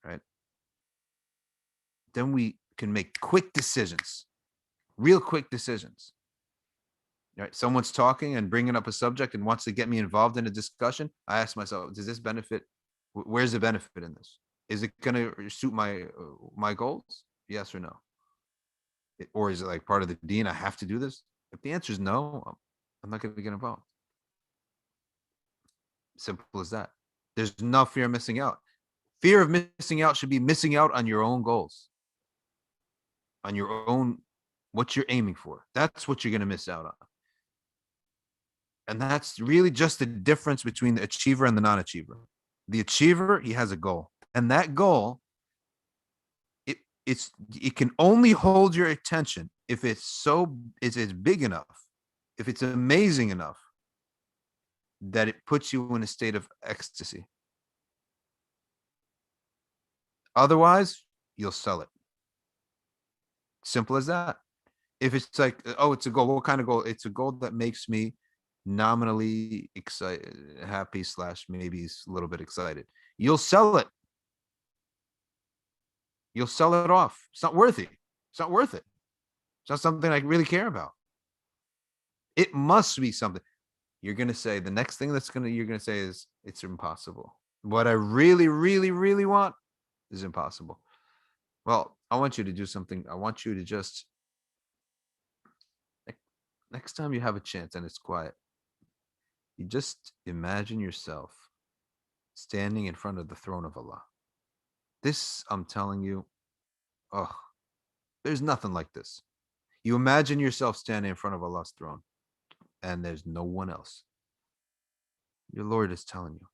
Right? Then we can make quick decisions, real quick decisions. Right? Someone's talking and bringing up a subject and wants to get me involved in a discussion. I ask myself, does this benefit? Where's the benefit in this? Is it going to suit my goals? Yes or no? Or is it like part of the deen? I have to do this. If the answer is no, I'm not going to get involved. Simple as that. There's no fear of missing out. Fear of missing out should be missing out on your own goals, on your own, what you're aiming for. That's what you're going to miss out on. And that's really just the difference between the achiever and the non-achiever. The achiever, he has a goal. And that goal, it can only hold your attention if it's big enough, if it's amazing enough, that it puts you in a state of ecstasy. Otherwise, you'll sell it. Simple as that. If it's like, oh, it's a goal. What kind of goal? It's a goal that makes me nominally excited, happy / maybe a little bit excited. You'll sell it. You'll sell it off. It's not worthy. It's not worth it. It's not something I really care about. It must be something. You're going to say, the next thing you're going to say is, it's impossible. What I really, really, really want is impossible. Well, I want you to do something. I want you to just, next time you have a chance and it's quiet, you just imagine yourself standing in front of the throne of Allah. This, I'm telling you, oh, there's nothing like this. You imagine yourself standing in front of Allah's throne and there's no one else. Your Lord is telling you,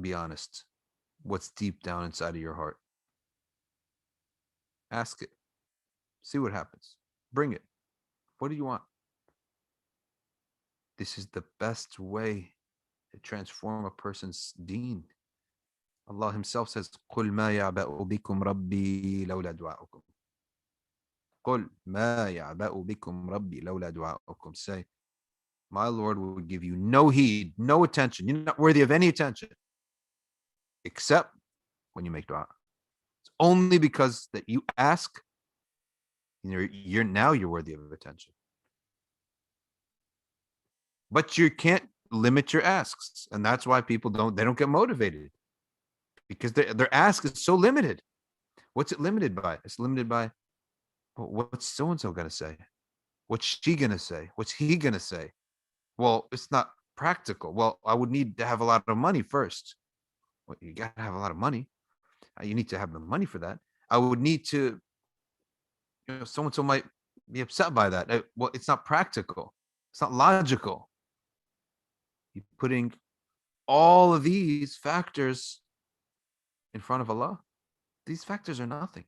be honest. What's deep down inside of your heart? Ask it. See what happens. Bring it. What do you want? This is the best way to transform a person's deen. Allah Himself says, قُلْ مَا يَعْبَأُ بِكُمْ رَبِّي لَوْلَا دُعَاؤُكُمْ. قُلْ مَا يَعْبَأُ بِكُمْ رَبِّي لَوْلَا دُعَاؤُكُمْ. Say, my Lord will give you no heed, no attention. You're not worthy of any attention except when you make dua. It's only because that you ask, you're worthy of attention. But you can't limit your asks, and that's why people don't get motivated, because their ask is so limited. What's it limited by? It's limited by, well, what's so and so gonna say? What's she gonna say? What's he gonna say? Well, it's not practical. Well, I would need to have a lot of money first. Well, you gotta have a lot of money. You need to have the money for that. I would need to, so and so might be upset by that. Well, it's not practical. It's not logical. You're putting all of these factors in front of Allah. These factors are nothing.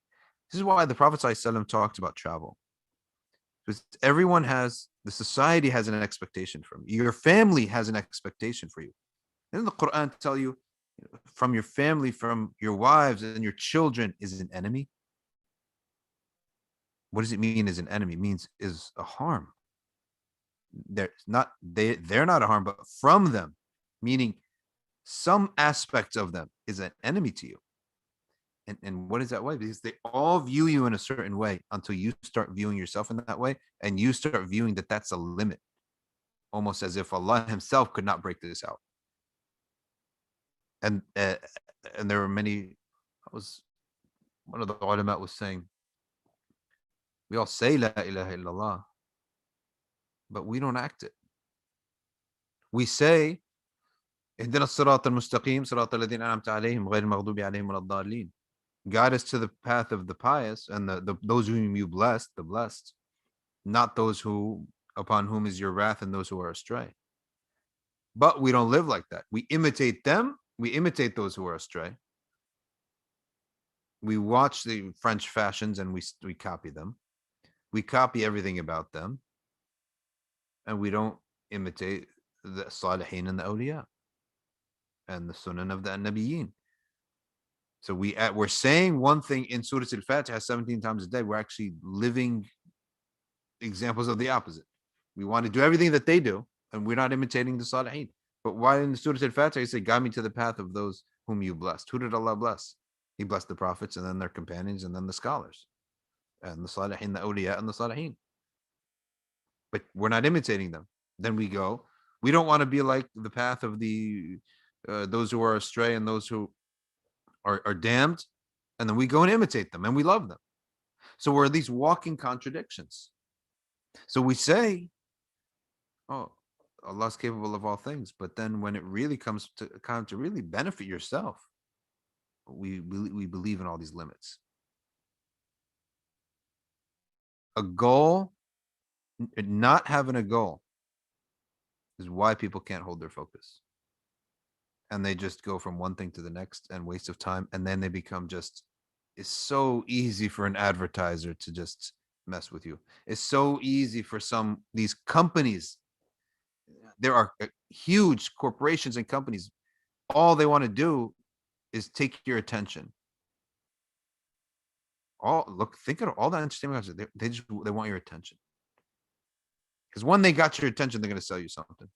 This is why the Prophet ﷺ talked about travel. Because the society has an expectation from you. Your family has an expectation for you. Doesn't the Quran tell you, from your family, from your wives and your children is an enemy? What does it mean is an enemy? It means is a harm. They're not a harm, but from them, meaning some aspect of them is an enemy to you. And what is that way? Because they all view you in a certain way until you start viewing yourself in that way, and you start viewing that that's a limit, almost as if Allah Himself could not break this out. And there were many. One of the ulama was saying, we all say La ilaha illallah, but we don't act it. We say, اهدنا الصراط المستقيم صراط الذين أنعمت عليهم غير المغضوب عليهم ولا الضالين. Guide us to the path of the pious and those whom you blessed, the blessed, not those upon whom is your wrath and those who are astray. But we don't live like that. We imitate them. We imitate those who are astray. We watch the French fashions and we copy them. We copy everything about them. And we don't imitate the Salihin and the Awliya and the Sunan of the Nabiyyin. So we're saying one thing in Surah Al-Fatiha 17 times a day. We're actually living examples of the opposite. We want to do everything that they do, and we're not imitating the Salihin. But why in Surah Al-Fatiha you say, guide me to the path of those whom you blessed? Who did Allah bless? He blessed the prophets and then their companions and then the scholars and the Salihin, the Awliya and the Salihin. But we're not imitating them. Then we don't want to be like the path of those who are astray and those who are damned, and then we go and imitate them and we love them. So we're these walking contradictions. So we say, oh, Allah's capable of all things, but then when it really comes to really benefit yourself, we believe in all these limits. A goal, not having a goal, is why people can't hold their focus. And they just go from one thing to the next and waste of time. And then they become it's so easy for an advertiser to just mess with you. It's so easy for these companies. There are huge corporations and companies. All they want to do is take your attention. Think of all that entertainment. They want your attention. Because when they got your attention, they're going to sell you something,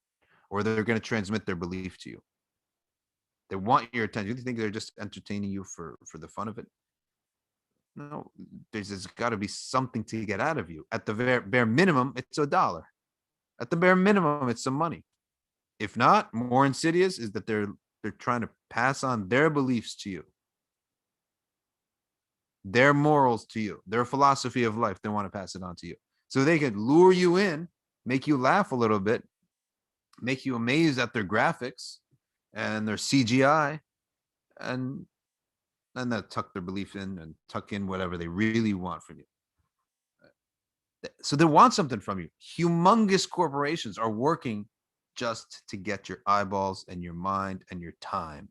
or they're going to transmit their belief to you. They want your attention. You think they're just entertaining you for the fun of it? No, there's got to be something to get out of you. At the bare minimum, it's $1. At the bare minimum, it's some money. If not, more insidious is that they're trying to pass on their beliefs to you, their morals to you, their philosophy of life. They want to pass it on to you. So they could lure you in, make you laugh a little bit, make you amazed at their graphics and their CGI, and then they'll tuck their belief in and tuck in whatever they really want from you. So they want something from you. Humongous corporations are working just to get your eyeballs and your mind and your time.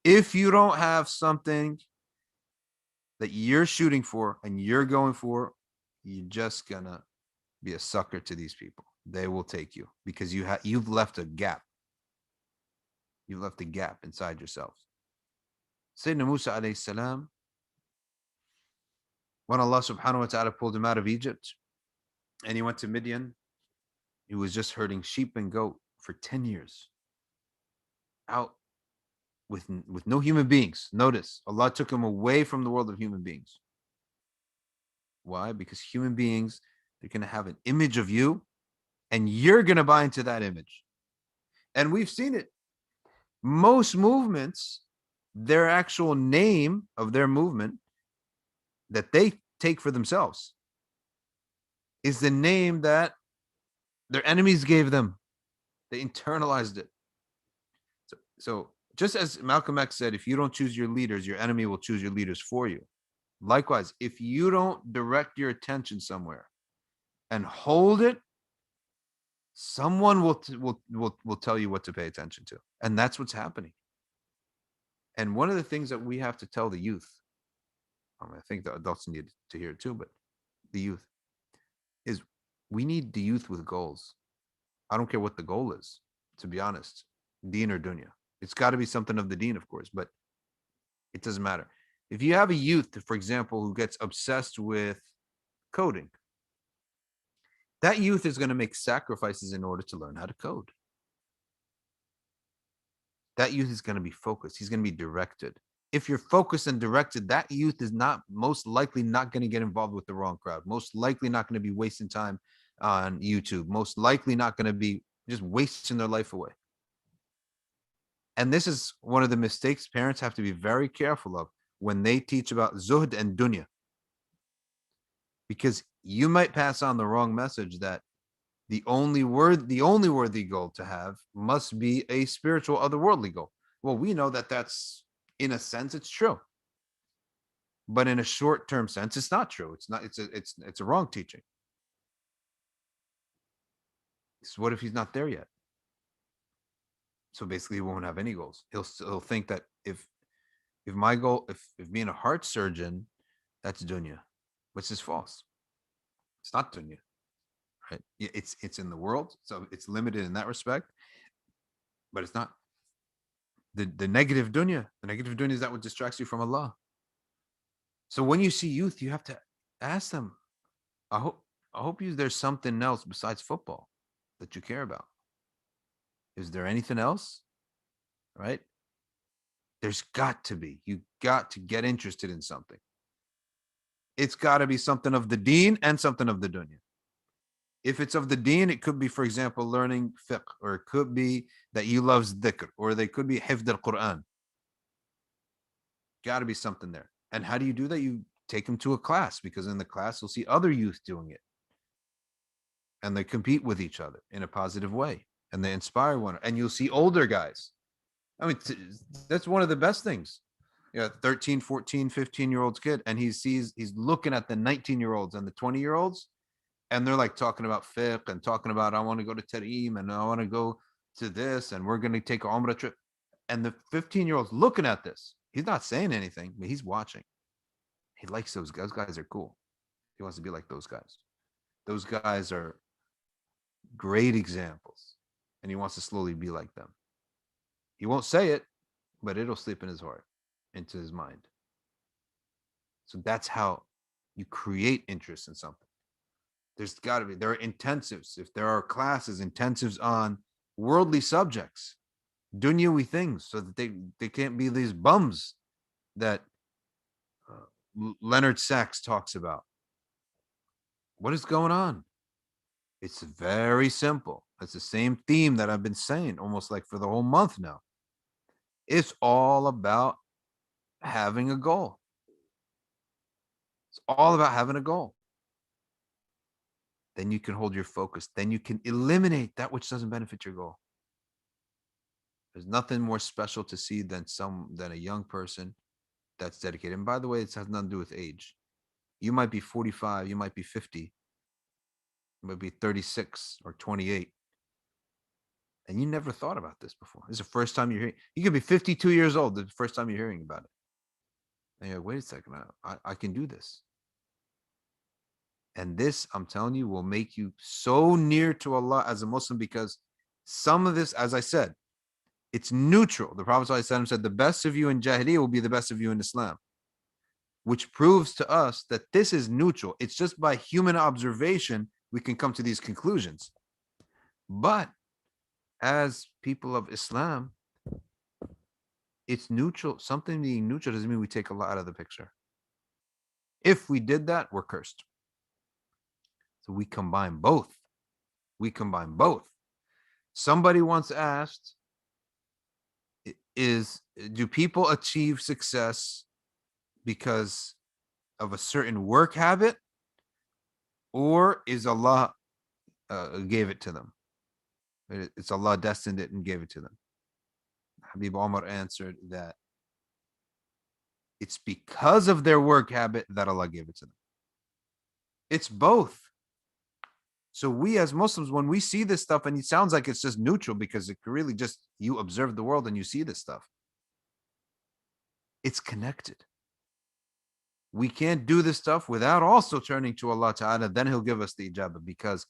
If you don't have something that you're shooting for and you're going for, you're just gonna be a sucker to these people. They will take you because you've left a gap. You've left a gap inside yourself. Sayyidina Musa alayhi salam, when Allah subhanahu wa ta'ala pulled him out of Egypt and he went to Midian, he was just herding sheep and goat for 10 years out with no human beings. Notice, Allah took him away from the world of human beings. Why? Because human beings, they're going to have an image of you and you're going to buy into that image. And we've seen it. Most movements, their actual name of their movement that they take for themselves is the name that their enemies gave them. They internalized it. So just as Malcolm X said, if you don't choose your leaders, your enemy will choose your leaders for you. Likewise, if you don't direct your attention somewhere and hold it, someone will tell you what to pay attention to. And that's what's happening. And one of the things that we have to tell the youth, I think the adults need to hear it too, but the youth, is we need the youth with goals. I don't care what the goal is, to be honest, deen or dunya. It's got to be something of the deen, of course, but it doesn't matter. If you have a youth, for example, who gets obsessed with coding, that youth is going to make sacrifices in order to learn how to code. That youth is going to be focused. He's going to be directed. If you're focused and directed, that youth is not most likely not going to get involved with the wrong crowd. Most likely not going to be wasting time on YouTube. Most likely not going to be just wasting their life away. And this is one of the mistakes parents have to be very careful of when they teach about zuhd and dunya. Because you might pass on the wrong message that the only worthy goal to have must be a spiritual, otherworldly goal. Well, we know that that's, in a sense, it's true. But in a short-term sense, it's not true. It's not, it's a wrong teaching. So what if he's not there yet? So basically he won't have any goals. He'll think that if my goal, if being a heart surgeon, that's dunya, which is false. It's not dunya, right? It's in the world, so it's limited in that respect, but it's not the negative dunya. The negative dunya is that what distracts you from Allah. So when you see youth, you have to ask them, I hope there's something else besides football that you care about. Is there anything else? Right? There's got to be. You got to get interested in something. It's got to be something of the deen and something of the dunya. If it's of the deen, it could be, for example, learning fiqh, or it could be that you love dhikr, or they could be hifd al-Quran. Got to be something there. And how do you do that? You take them to a class, because in the class, you'll see other youth doing it. And they compete with each other in a positive way. And they inspire one. And you'll see older guys. I mean, that's one of the best things. 13, 14, 15-year-olds kid. And he's looking at the 19-year-olds and the 20-year-olds. And they're like talking about fiqh and talking about, I want to go to Tarim and I want to go to this and we're going to take a Umrah trip. And the 15-year-old's looking at this. He's not saying anything, but he's watching. He likes those guys. Those guys are cool. He wants to be like those guys. Those guys are great examples. And he wants to slowly be like them. He won't say it, but it'll slip in his heart, into his mind. So that's how you create interest in something. There are intensives. If there are classes, intensives on worldly subjects, dunyawi things, so that they can't be these bums that Leonard Sachs talks about. What is going on? It's very simple. It's the same theme that I've been saying almost like for the whole month now. It's all about having a goal. It's all about having a goal. Then you can hold your focus. Then you can eliminate that which doesn't benefit your goal. There's nothing more special to see than a young person that's dedicated. And by the way, it has nothing to do with age. You might be 45, you might be 50, you might be 36 or 28, and you never thought about this before. This is the first time you're hearing. You could be 52 years old, the first time you're hearing about it. And you're like, wait a second, I can do this. And this, I'm telling you, will make you so near to Allah as a Muslim, because some of this, as I said, it's neutral. The Prophet ﷺ said, the best of you in Jahiliyyah will be the best of you in Islam, which proves to us that this is neutral. It's just by human observation we can come to these conclusions. But as people of Islam, it's neutral. Something being neutral doesn't mean we take Allah out of the picture. If we did that, we're cursed. So we combine both. Somebody once asked, do people achieve success because of a certain work habit, or is Allah gave it to them? It's Allah destined it and gave it to them. Habib Omar answered that it's because of their work habit that Allah gave it to them. It's both. So we as Muslims, when we see this stuff, and it sounds like it's just neutral because it really just, you observe the world and you see this stuff. It's connected. We can't do this stuff without also turning to Allah Ta'ala. Then He'll give us the ijabah, because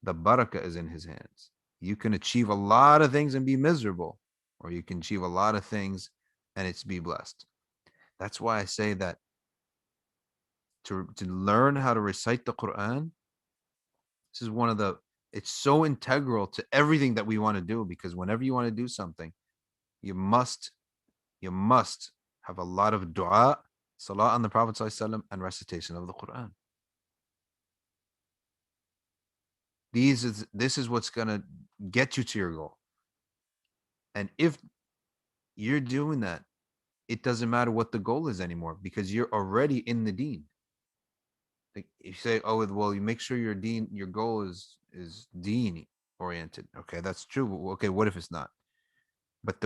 the barakah is in His hands. You can achieve a lot of things and be miserable, or you can achieve a lot of things and it's be blessed. That's why I say that to learn how to recite the Quran, this is one of the, it's so integral to everything that we want to do, because whenever you want to do something, you must have a lot of dua, salah on the Prophet ﷺ, and recitation of the Quran. This is what's going to get you to your goal. And if you're doing that, it doesn't matter what the goal is anymore, because you're already in the deen. Like you say, oh, well, you make sure your goal is deen oriented. Okay, that's true. Okay, what if it's not? But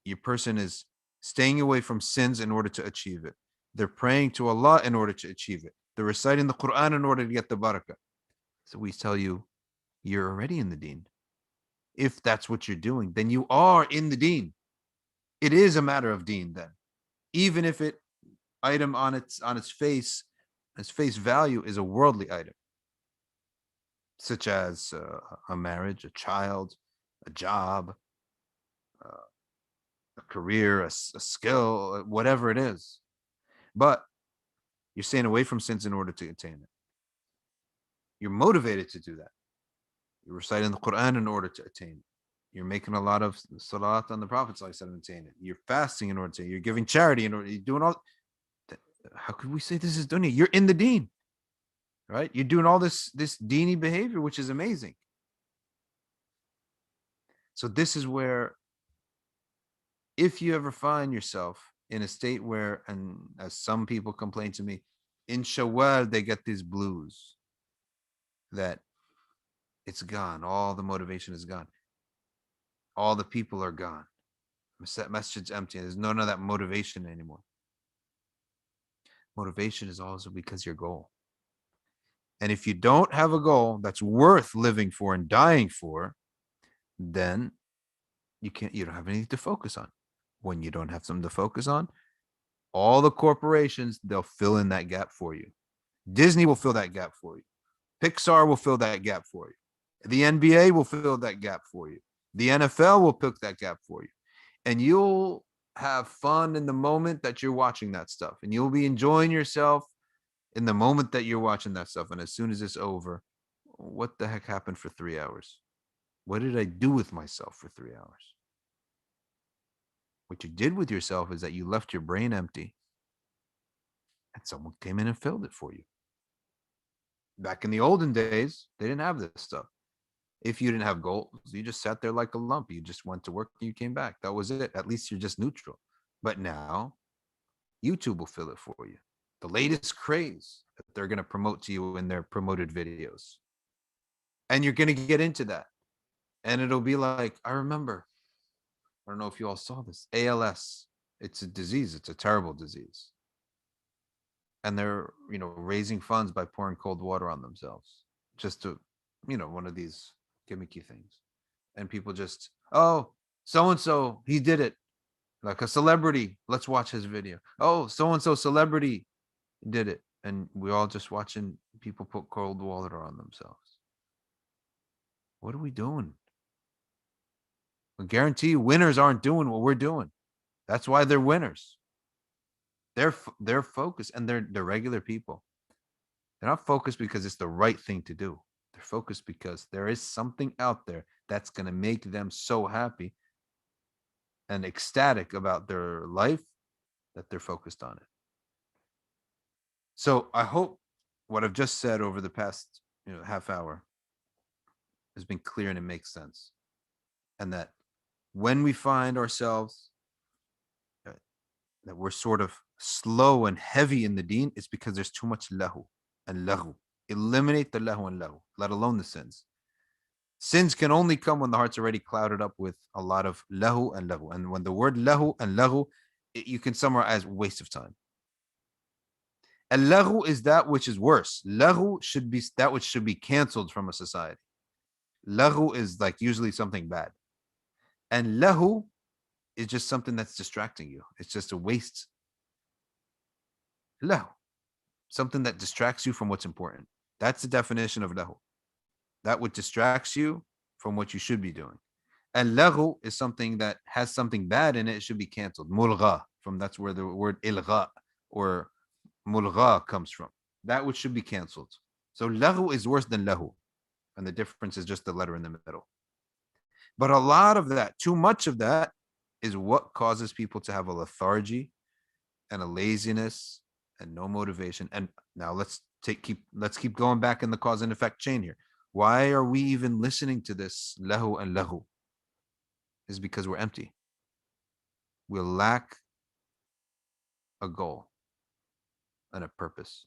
your person is staying away from sins in order to achieve it. They're praying to Allah in order to achieve it. They're reciting the Quran in order to get the barakah. So we tell you, you're already in the deen. If that's what you're doing, then you are in the deen. It is a matter of deen then. Even if it item on its face value is a worldly item, such as a marriage, a child, a job, a career, a skill, whatever it is. But you're staying away from sins in order to attain it. You're motivated to do that. You're reciting the Quran in order to attain it. You're making a lot of salat on the Prophet to attain it. You're fasting in order to. You're giving charity in order. You're doing all. How could we say this is dunya? You're in the deen, right? You're doing all this deeny behavior, which is amazing. So this is where, if you ever find yourself in a state where, and as some people complain to me, in Shawwal they get these blues, that it's gone, all the motivation is gone, all the people are gone, masjid's empty, there's none of that motivation anymore. Motivation is also because your goal. And if you don't have a goal that's worth living for and dying for, then you don't have anything to focus on. When you don't have something to focus on, all the corporations, they'll fill in that gap for you. Disney will fill that gap for you. Pixar will fill that gap for you. The NBA will fill that gap for you. The NFL will pick that gap for you. And you'll have fun in the moment that you're watching that stuff. And you'll be enjoying yourself in the moment that you're watching that stuff. And as soon as it's over, what the heck happened for 3 hours? What did I do with myself for 3 hours? What you did with yourself is that you left your brain empty. and someone came in and filled it for you. Back in the olden days, they didn't have this stuff. If you didn't have goals, you just sat there like a lump. You just went to work and you came back. That was it. At least you're just neutral. But now, YouTube will fill it for you. The latest craze that they're going to promote to you in their promoted videos. And you're going to get into that. And it'll be like, I remember, I don't know if you all saw this, ALS. It's a disease. It's a terrible disease. And they're, raising funds by pouring cold water on themselves just to, one of these gimmicky things. And people just, oh, so and so, he did it. Like a celebrity, let's watch his video. Oh, so and so celebrity did it. And we all just watching people put cold water on themselves. What are we doing? I guarantee you winners aren't doing what we're doing. That's why they're winners. They're focused, and they're regular people. They're not focused because it's the right thing to do. They're focused because there is something out there that's going to make them so happy and ecstatic about their life that they're focused on it. So I hope what I've just said over the past half hour has been clear and it makes sense. And that when we find ourselves that we're sort of slow and heavy in the deen, it's because there's too much lahu and lahu. Eliminate the lahu and lahu, let alone the sins. Sins can only come when the heart's already clouded up with a lot of lahu and lahu. And when the word lahu and lahu, you can summarize waste of time. And lahu is that which is worse. Lahu should be that which should be canceled from a society. Lahu is like usually something bad. And lahu is just something that's distracting you. It's just a waste. Lahu. Something that distracts you from what's important. That's the definition of lahu. That which distracts you from what you should be doing. And lahu is something that has something bad in it. It should be canceled. Mulgha. That's where the word ilgha or mulgha comes from. That which should be canceled. So lahu is worse than lahu. And the difference is just the letter in the middle. But a lot of that, too much of that, is what causes people to have a lethargy and a laziness and no motivation. And now let's keep going back in the cause and effect chain here. Why are we even listening to this lahu and lahu? Is because we're empty. We lack a goal and a purpose.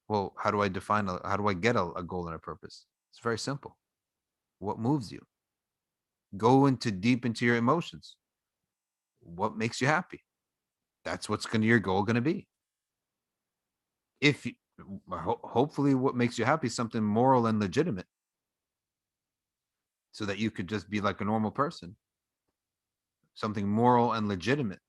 Well, how do I get a goal and a purpose? It's very simple. What moves you? Go deep into your emotions. What makes you happy? That's what's your goal going to be. Hopefully what makes you happy is something moral and legitimate, so that you could just be like a normal person. Something moral and legitimate.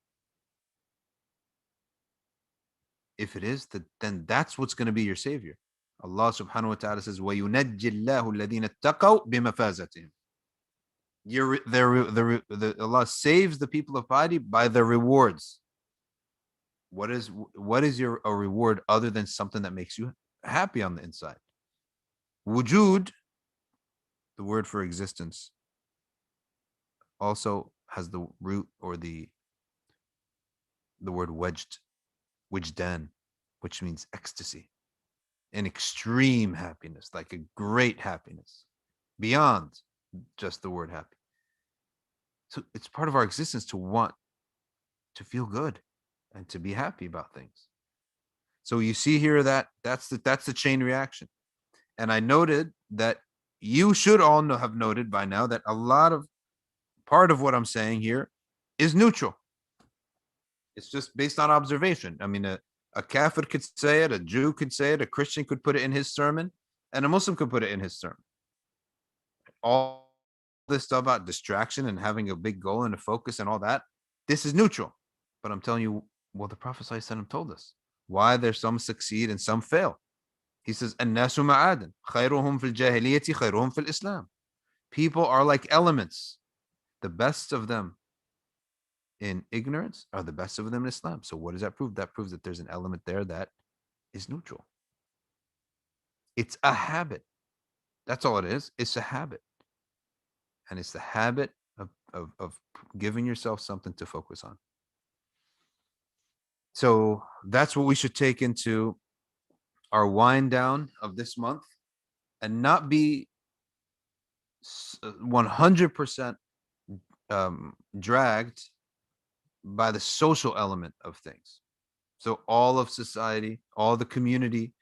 If it is, then that's what's going to be your savior. Allah subhanahu wa ta'ala says, وَيُنَجِّ اللَّهُ الَّذِينَ اتَّقَوْا بِمَفَازَتِهِمْ. Allah saves the people of piety by their rewards. What is a reward other than something that makes you happy on the inside? Wujud, the word for existence, also has the root or the word wajdan, which means ecstasy, an extreme happiness, like a great happiness, beyond just the word happy. So it's part of our existence to want to feel good and to be happy about things. So you see here that's the chain reaction. And I noted that you should all have noted by now that part of what I'm saying here is neutral. It's just based on observation. I mean, a kafir could say it, a Jew could say it, a Christian could put it in his sermon, and a Muslim could put it in his sermon. All this stuff about distraction and having a big goal and a focus and all that, this is neutral. But I'm telling you, well, the Prophet ﷺ told us why there's some succeed and some fail. He says, الناس معادن خيرهم في الجاهلية خيرهم في الإسلام. People are like elements. The best of them in ignorance are the best of them in Islam. So what does that prove? That proves that there's an element there that is neutral. It's a habit. That's all it is. It's a habit. And it's the habit of giving yourself something to focus on. So that's what we should take into our wind down of this month, and not be 100% dragged by the social element of things. So all of society, all the community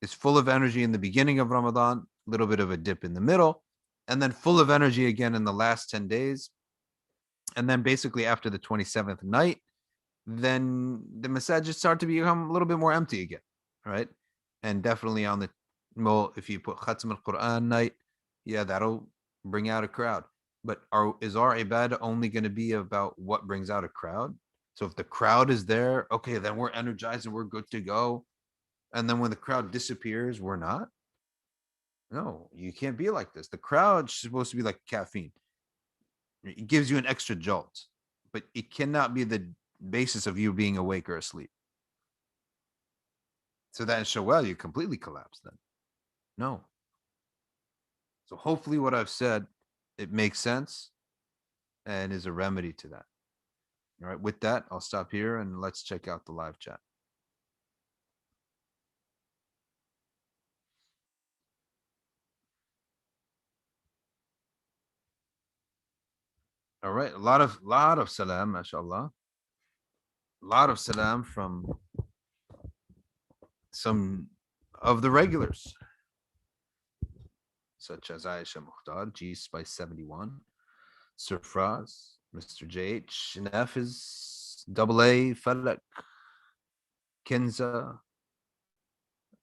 is full of energy in the beginning of Ramadan, a little bit of a dip in the middle, and then full of energy again in the last 10 days. And then basically after the 27th night, then the masajid start to become a little bit more empty again, right? And definitely on the, well, if you put Khatm al-Quran night, yeah, that'll bring out a crowd. But is our ibadah only going to be about what brings out a crowd? So if the crowd is there, okay, then we're energized and we're good to go. And then when the crowd disappears, we're not. No, you can't be like this. The crowd's supposed to be like caffeine. It gives you an extra jolt, but it cannot be the basis of you being awake or asleep. So that in Shawwal, you completely collapse then. No. So hopefully what I've said, it makes sense and is a remedy to that. All right. With that, I'll stop here and let's check out the live chat. All right. A lot of salam, mashallah. A lot of salam from some of the regulars, such as Aisha Mukhtar, G Spice 71, Sir Fraz, Mr. JH, Nafiz, Double A, Falak, Kenza,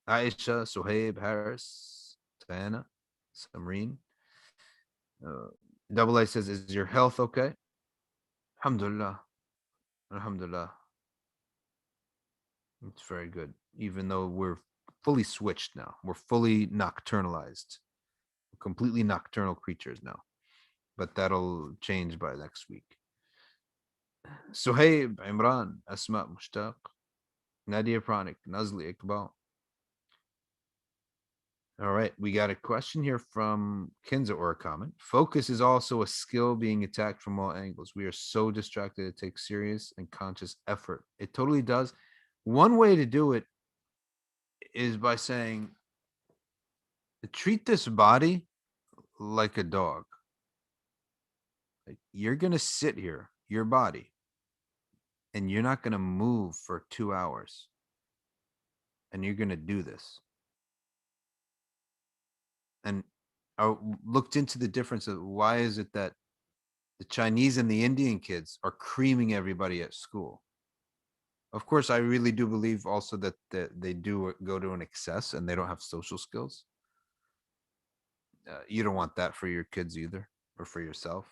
Aisha, Suhaib, Harris, Diana, Samreen. Uh, Double A says, "Is your health okay?" Alhamdulillah. Alhamdulillah. It's very good. Even though we're fully switched now, we're fully nocturnalized, completely nocturnal creatures now. But that'll change by next week. Suhaib, Imran, Asma, Mushtaq, Nadia Pranik, Nazli, Iqbal. All right, we got a question here from Kinza, or a comment. Focus is also a skill being attacked from all angles. We are so distracted, it takes serious and conscious effort. It totally does. One way to do it is by saying, treat this body like a dog. Like, you're going to sit here, your body, and you're not going to move for 2 hours. And you're going to do this. And I looked into the difference of why is it that the Chinese and the Indian kids are creaming everybody at school. Of course, I really do believe also that they do go to an excess and they don't have social skills. You don't want that for your kids either, or for yourself.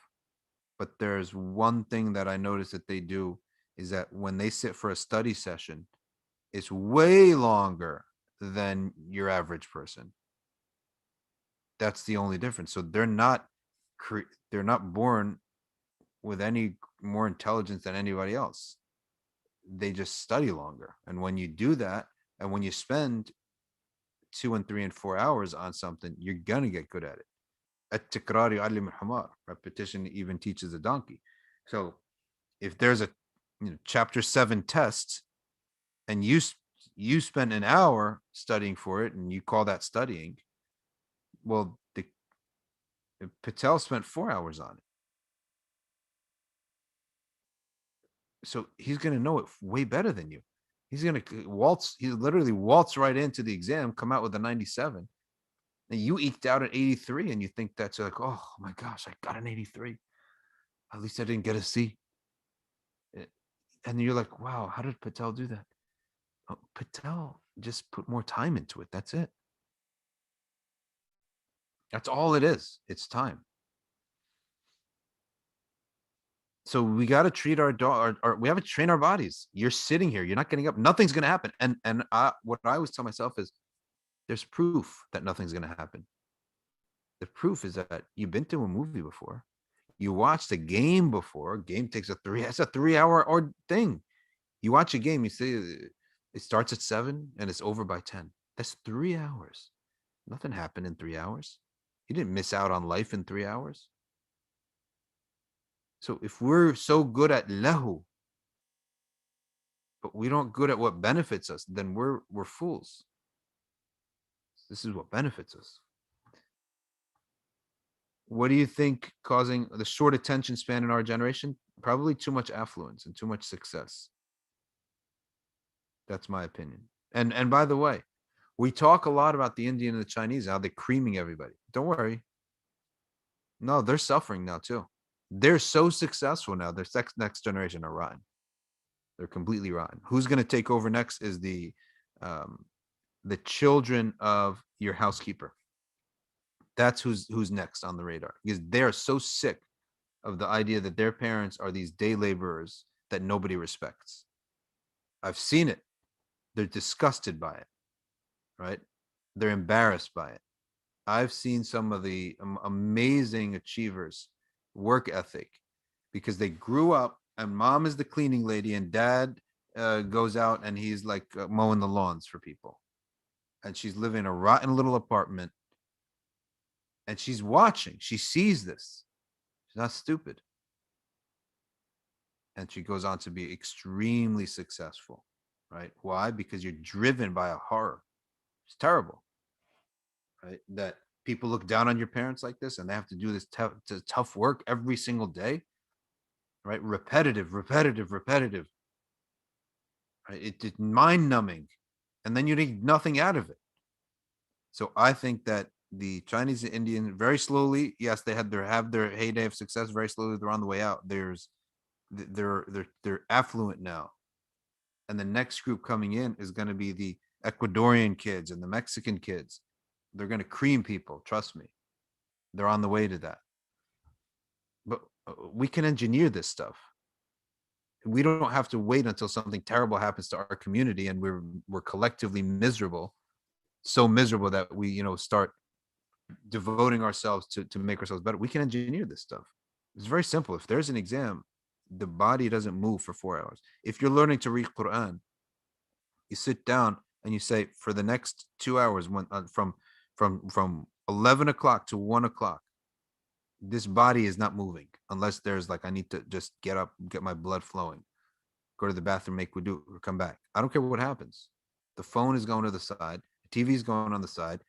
But there's one thing that I notice that they do is that when they sit for a study session, it's way longer than your average person. That's the only difference. So they're not born with any more intelligence than anybody else. They just study longer. And when you do that, and when you spend 2 and 3 and 4 hours on something, you're gonna get good at it. At-tikrar yu'allim al-humar. Repetition even teaches a donkey. So if there's a chapter 7 test, and you spend an hour studying for it, and you call that studying, well, Patel spent 4 hours on it. So he's going to know it way better than you. He's going to literally waltz right into the exam, come out with a 97. And you eked out an 83, and you think that's like, oh my gosh, I got an 83. At least I didn't get a C. And you're like, wow, how did Patel do that? Oh, Patel just put more time into it. That's it. That's all it is. It's time. So we got to treat our dog, or we have to train our bodies. You're sitting here, you're not getting up, nothing's going to happen. And what I always tell myself is, there's proof that nothing's going to happen. The proof is that you've been to a movie before, you watched a game before. Game takes it's a 3 hour or thing. You watch a game, you say it starts at 7 and it's over by 10. That's 3 hours. Nothing happened in 3 hours. You didn't miss out on life in 3 hours. So if we're so good at lahu, but we don't good at what benefits us, then we're fools. This is what benefits us. What do you think causing the short attention span in our generation? Probably too much affluence and too much success. That's my opinion. And by the way, we talk a lot about the Indian and the Chinese, how they're creaming everybody. Don't worry. No, they're suffering now too. They're so successful now. Their next generation are rotten. They're completely rotten. Who's going to take over next is um, the children of your housekeeper. That's who's next on the radar, because they're so sick of the idea that their parents are these day laborers that nobody respects. I've seen it. They're disgusted by it, right? They're embarrassed by it. I've seen some of the amazing achievers work ethic because they grew up and mom is the cleaning lady and dad goes out and he's like mowing the lawns for people. And she's living in a rotten little apartment and she's watching. She sees this. She's not stupid. And she goes on to be extremely successful, right? Why? Because you're driven by a horror. It's terrible, right? That people look down on your parents like this and they have to do this tough work every single day, right? Repetitive, right? It's mind numbing. And then you need nothing out of it. So I think that the Chinese and Indian very slowly, yes, they have their heyday of success. Very slowly, they're on the way out. They're affluent now, and the next group coming in is going to be the Ecuadorian kids and the Mexican kids. They're going to cream people. Trust me, they're on the way to that. But we can engineer this stuff. We don't have to wait until something terrible happens to our community and we're collectively miserable, so miserable that we start devoting ourselves to make ourselves better. We can engineer this stuff. It's very simple. If there's an exam, the body doesn't move for 4 hours. If you're learning to read Quran, you sit down and you say for the next 2 hours, when from 11 o'clock to 1 o'clock, this body is not moving unless there's like I need to just get up, get my blood flowing, go to the bathroom, make wudu, or come back. I don't care what happens. The phone is going to the side, the TV is going on the side.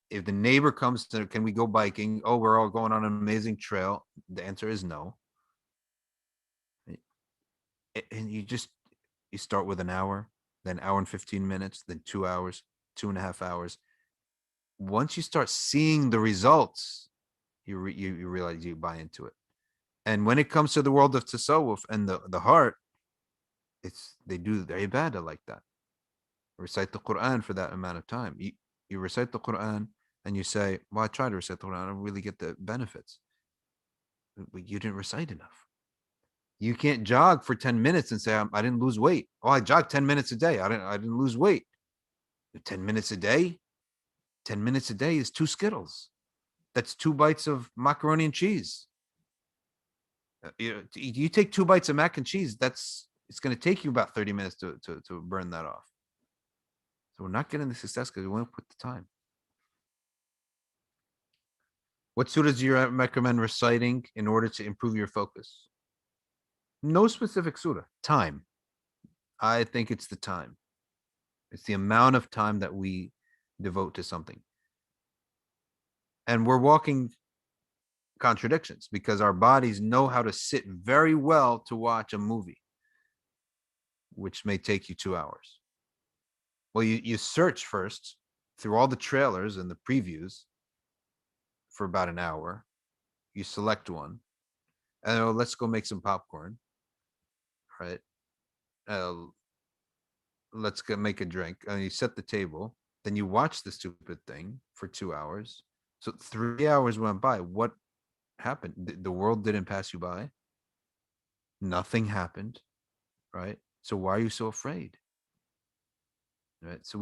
If the neighbor comes to, can we go biking? Oh, we're all going on an amazing trail. The answer is no. And you start with an hour, then hour and 15 minutes, then 2 hours, 2.5 hours. Once you start seeing the results, you realize you buy into it. And when it comes to the world of tasawwuf and the heart, they're ibadah like that. Recite the Quran for that amount of time. You recite the Quran and you say, well, I try to recite the Quran, I don't really get the benefits. But you didn't recite enough. You can't jog for 10 minutes and say, I didn't lose weight. Oh, I jogged 10 minutes a day. I didn't lose weight. 10 minutes a day? 10 minutes a day is 2 Skittles. That's 2 bites of macaroni and cheese. You take 2 bites of mac and cheese, it's going to take you about 30 minutes to burn that off. So we're not getting the success because we won't put the time. What surahs do you recommend reciting in order to improve your focus? No specific surah. Time. I think it's the time. It's the amount of time that we devote to something. And we're walking contradictions because our bodies know how to sit very well to watch a movie, which may take you 2 hours. Well, you search first through all the trailers and the previews for about an hour. You select one, and let's go make some popcorn, right? Uh, let's go make a drink. And you set the table. Then you watch the stupid thing for 2 hours. So 3 hours went by. What happened? The world didn't pass you by. Nothing happened, right? So why are you so afraid? Right? So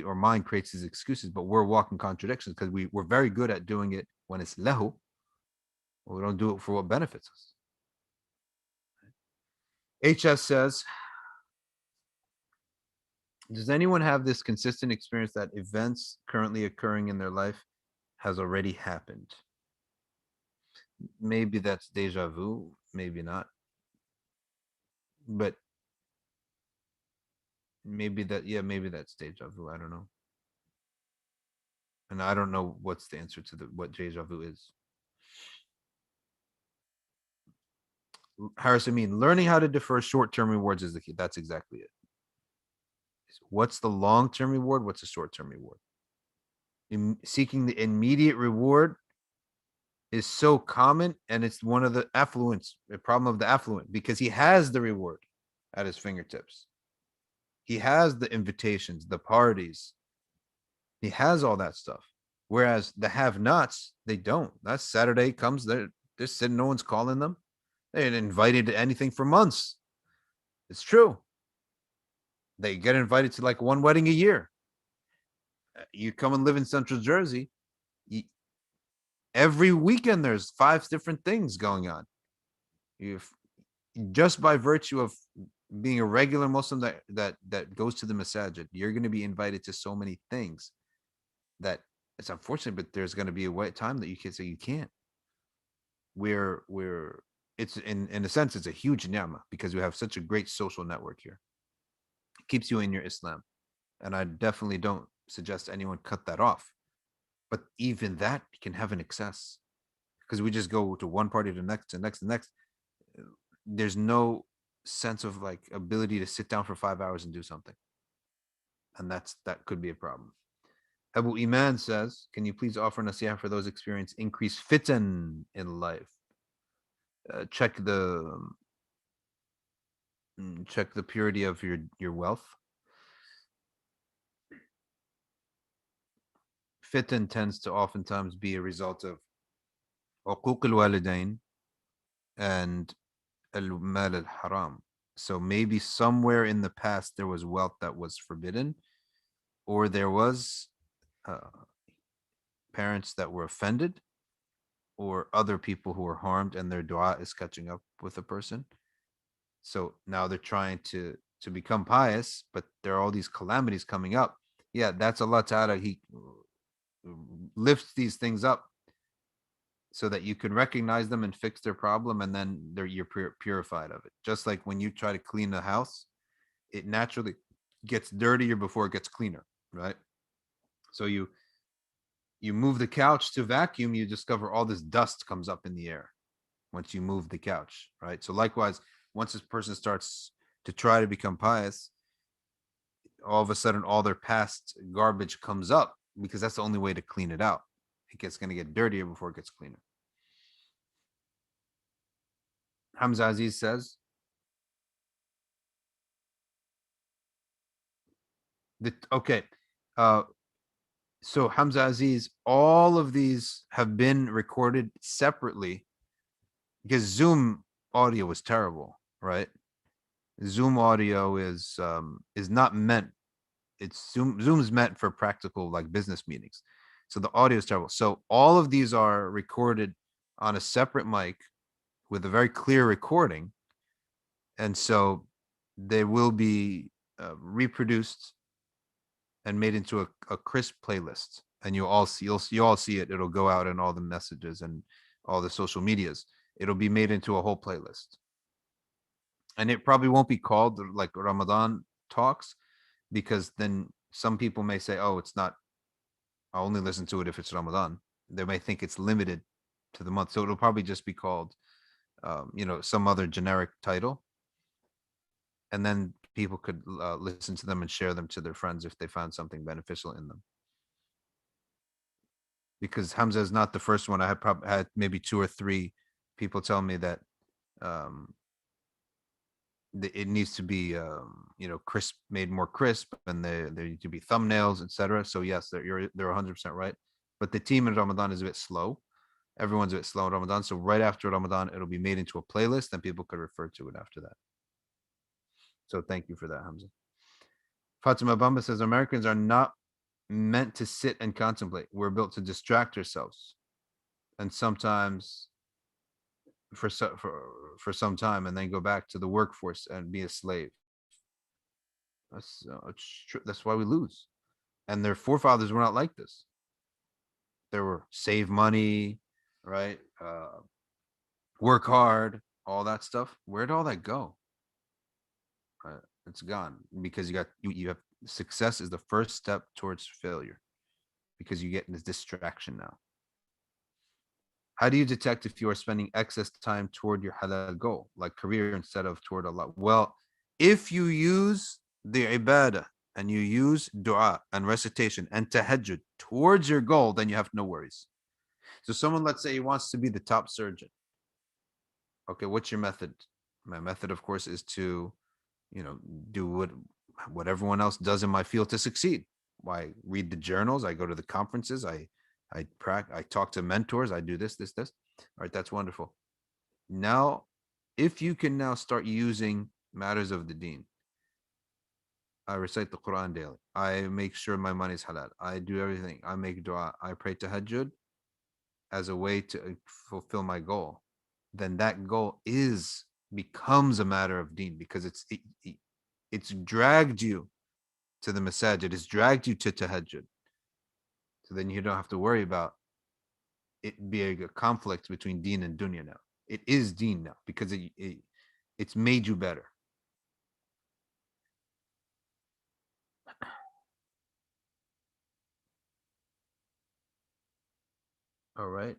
our mind creates these excuses, but we're walking contradictions because we're very good at doing it when it's lahu. We don't do it for what benefits us. HS says, does anyone have this consistent experience that events currently occurring in their life has already happened? Maybe that's deja vu, maybe not. But Maybe that, yeah, maybe that's deja vu. I don't know. And I don't know what's the answer to what deja vu is. Harris, I mean, learning how to defer short-term rewards is the key. That's exactly it. What's the long-term reward? What's the short-term reward? Seeking the immediate reward is so common, and it's one of the affluence, the problem of the affluent, because he has the reward at his fingertips. He has the invitations, the parties. He has all that stuff. Whereas the have-nots, they don't. That Saturday comes, they're sitting, no one's calling them. They ain't invited to anything for months. It's true. They get invited to like one wedding a year. You come and live in Central Jersey, you, every weekend there's 5 different things going on. You just by virtue of being a regular Muslim that goes to the masajid, you're going to be invited to so many things that it's unfortunate, but there's going to be a time that you can say you can't. We're it's in a sense it's a huge ni'mah because we have such a great social network here. It keeps you in your Islam, and I definitely don't suggest anyone cut that off. But even that can have an excess because we just go to one party to the next, to next, to next. There's no sense of like ability to sit down for 5 hours and do something, and that could be a problem. Abu Iman says, "Can you please offer nasihah for those experience increased fitan in life? Check the purity of your wealth. Fitan tends to oftentimes be a result of uquq al-walidain and al-mal al-haram. So maybe somewhere in the past there was wealth that was forbidden, or there was uh, parents that were offended, or other people who were harmed, and their dua is catching up with a person. So now they're trying to become pious, but there are all these calamities coming up. Yeah, that's Allah Ta'ala. He lifts these things up so that you can recognize them and fix their problem, and then you're purified of it. Just like when you try to clean a house, it naturally gets dirtier before it gets cleaner, right? So you move the couch to vacuum, you discover all this dust comes up in the air once you move the couch, right? So likewise, once this person starts to try to become pious, all of a sudden all their past garbage comes up because that's the only way to clean it out. It gets going to get dirtier before it gets cleaner. Hamza Aziz says, okay, uh, so Hamza Aziz, all of these have been recorded separately because Zoom audio was terrible, right? Zoom audio is not meant. It's Zoom's meant for practical like business meetings, so the audio is terrible. So all of these are recorded on a separate mic with a very clear recording, and so they will be reproduced and made into a crisp playlist, and you'll all see it. It'll go out in all the messages and all the social medias. It'll be made into a whole playlist, and it probably won't be called like Ramadan talks because then some people may say, "Oh, it's not. I'll only listen to it if it's Ramadan." They may think it's limited to the month, so it'll probably just be called, some other generic title, and then people could listen to them and share them to their friends if they found something beneficial in them. Because Hamza is not the first one. I had had maybe 2 or 3 people tell me that um, it needs to be crisp, made more crisp, and there need to be thumbnails, etc. So yes, they're 100% right. But the team in Ramadan is a bit slow. Everyone's a bit slow in Ramadan. So right after Ramadan, it'll be made into a playlist, and people could refer to it after that. So thank you for that, Hamza. Fatima Bamba says Americans are not meant to sit and contemplate. We're built to distract ourselves, and sometimes for some time, and then go back to the workforce and be a slave. That's why we lose. And their forefathers were not like this. They were save money, right? Work hard, all that stuff. Where'd all that go? Right. It's gone because you have success is the first step towards failure because you get this distraction now. How do you detect if you are spending excess time toward your halal goal, like career instead of toward Allah? Well, if you use the ibadah and you use dua and recitation and tahajjud towards your goal, then you have no worries. So someone, let's say he wants to be the top surgeon. Okay, what's your method? My method, of course, is to, you know, do what everyone else does in my field to succeed. I read the journals, I go to the conferences, I talk to mentors, I do this. All right, that's wonderful. Now, if you can now start using matters of the deen, I recite the Quran daily. I make sure my money is halal. I do everything. I make dua. I pray tahajjud as a way to fulfill my goal. Then that goal is becomes a matter of deen because it's dragged you to the masajid. It's dragged you to tahajjud. So then you don't have to worry about it being a conflict between deen and dunya now. It is deen now because it's made you better. All right.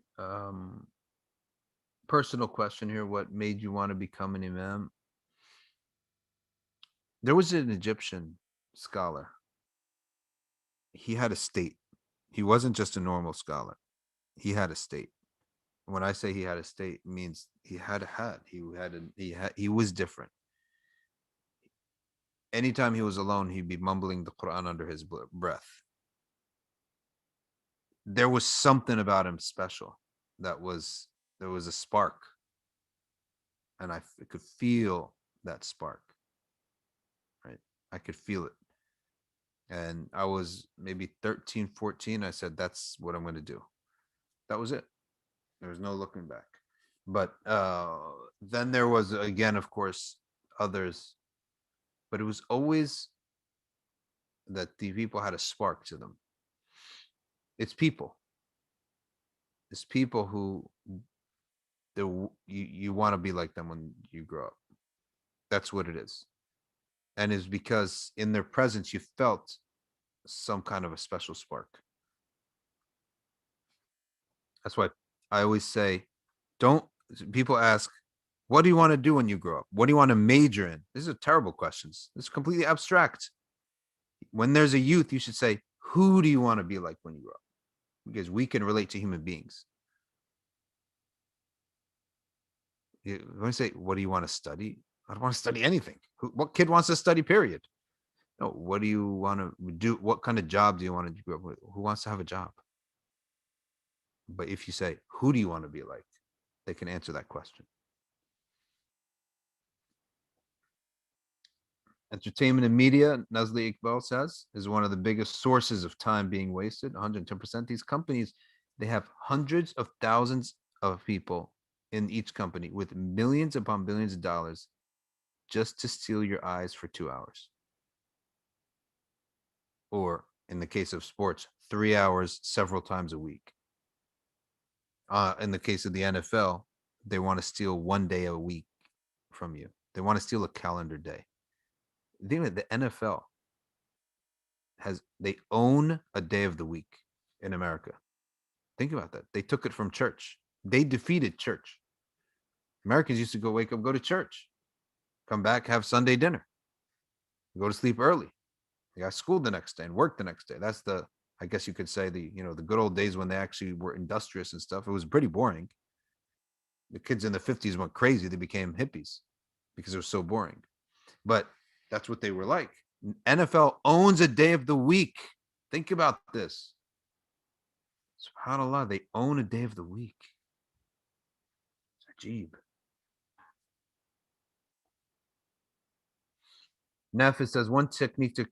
Personal question here. What made you want to become an imam? There was an Egyptian scholar. He had a state. He wasn't just a normal scholar. He had a state. When I say he had a state, it means he had a hat. He was different. Anytime he was alone, he'd be mumbling the Quran under his breath. There was something about him special. There was a spark, and I could feel that spark. Right, I could feel it, and I was maybe 13, 14. I said, "That's what I'm going to do." That was it. There was no looking back. But then there was again, of course, others, but it was always that the people had a spark to them. It's people. It's people who you want to be like them when you grow up. That's what it is, and it's because in their presence you felt some kind of a special spark. That's why I always say, don't. People ask, "What do you want to do when you grow up? What do you want to major in?" These are terrible questions. It's completely abstract. When there's a youth, you should say, "Who do you want to be like when you grow up?" Because we can relate to human beings. When I say, "What do you want to study?" I don't want to study anything. What kid wants to study? Period. No. What do you want to do? What kind of job do you want to grow up with? Who wants to have a job? But if you say, "Who do you want to be like?" they can answer that question. Entertainment and media, Nazli Iqbal says, is one of the biggest sources of time being wasted. 110%. These companies, they have hundreds of thousands of people in each company with millions upon billions of dollars just to steal your eyes for 2 hours. Or in the case of sports, 3 hours several times a week. In the case of the NFL, they want to steal 1 day a week from you. They want to steal a calendar day. The NFL they own a day of the week in America. Think about that. They took it from church. They defeated church. Americans used to wake up, go to church, come back, have Sunday dinner, go to sleep early. They got school the next day and work the next day. That's I guess you could say the good old days when they actually were industrious and stuff. It was pretty boring. The kids in the 50s went crazy. They became hippies because it was so boring. But that's what they were like. NFL owns a day of the week. Think about this. SubhanAllah, they own a day of the week. It's Ajib. Nafis says one technique to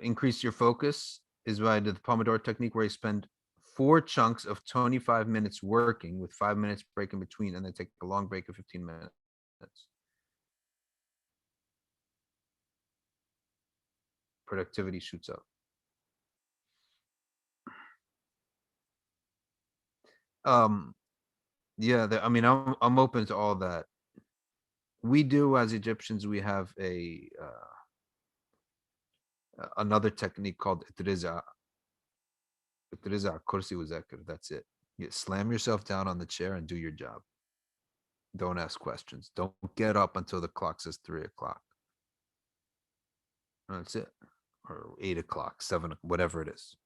increase your focus is by the Pomodoro technique, where you spend 4 chunks of 25 minutes working with 5 minutes break in between, and then take a long break of 15 minutes. Productivity shoots up. Um, yeah, I mean, I'm open to all that. We do, as Egyptians, we have a another technique called itriza kursi uzakir. That's it. You slam yourself down on the chair and do your job. Don't ask questions. Don't get up until the clock says 3 o'clock. That's it. Or 8 o'clock, 7, whatever it is.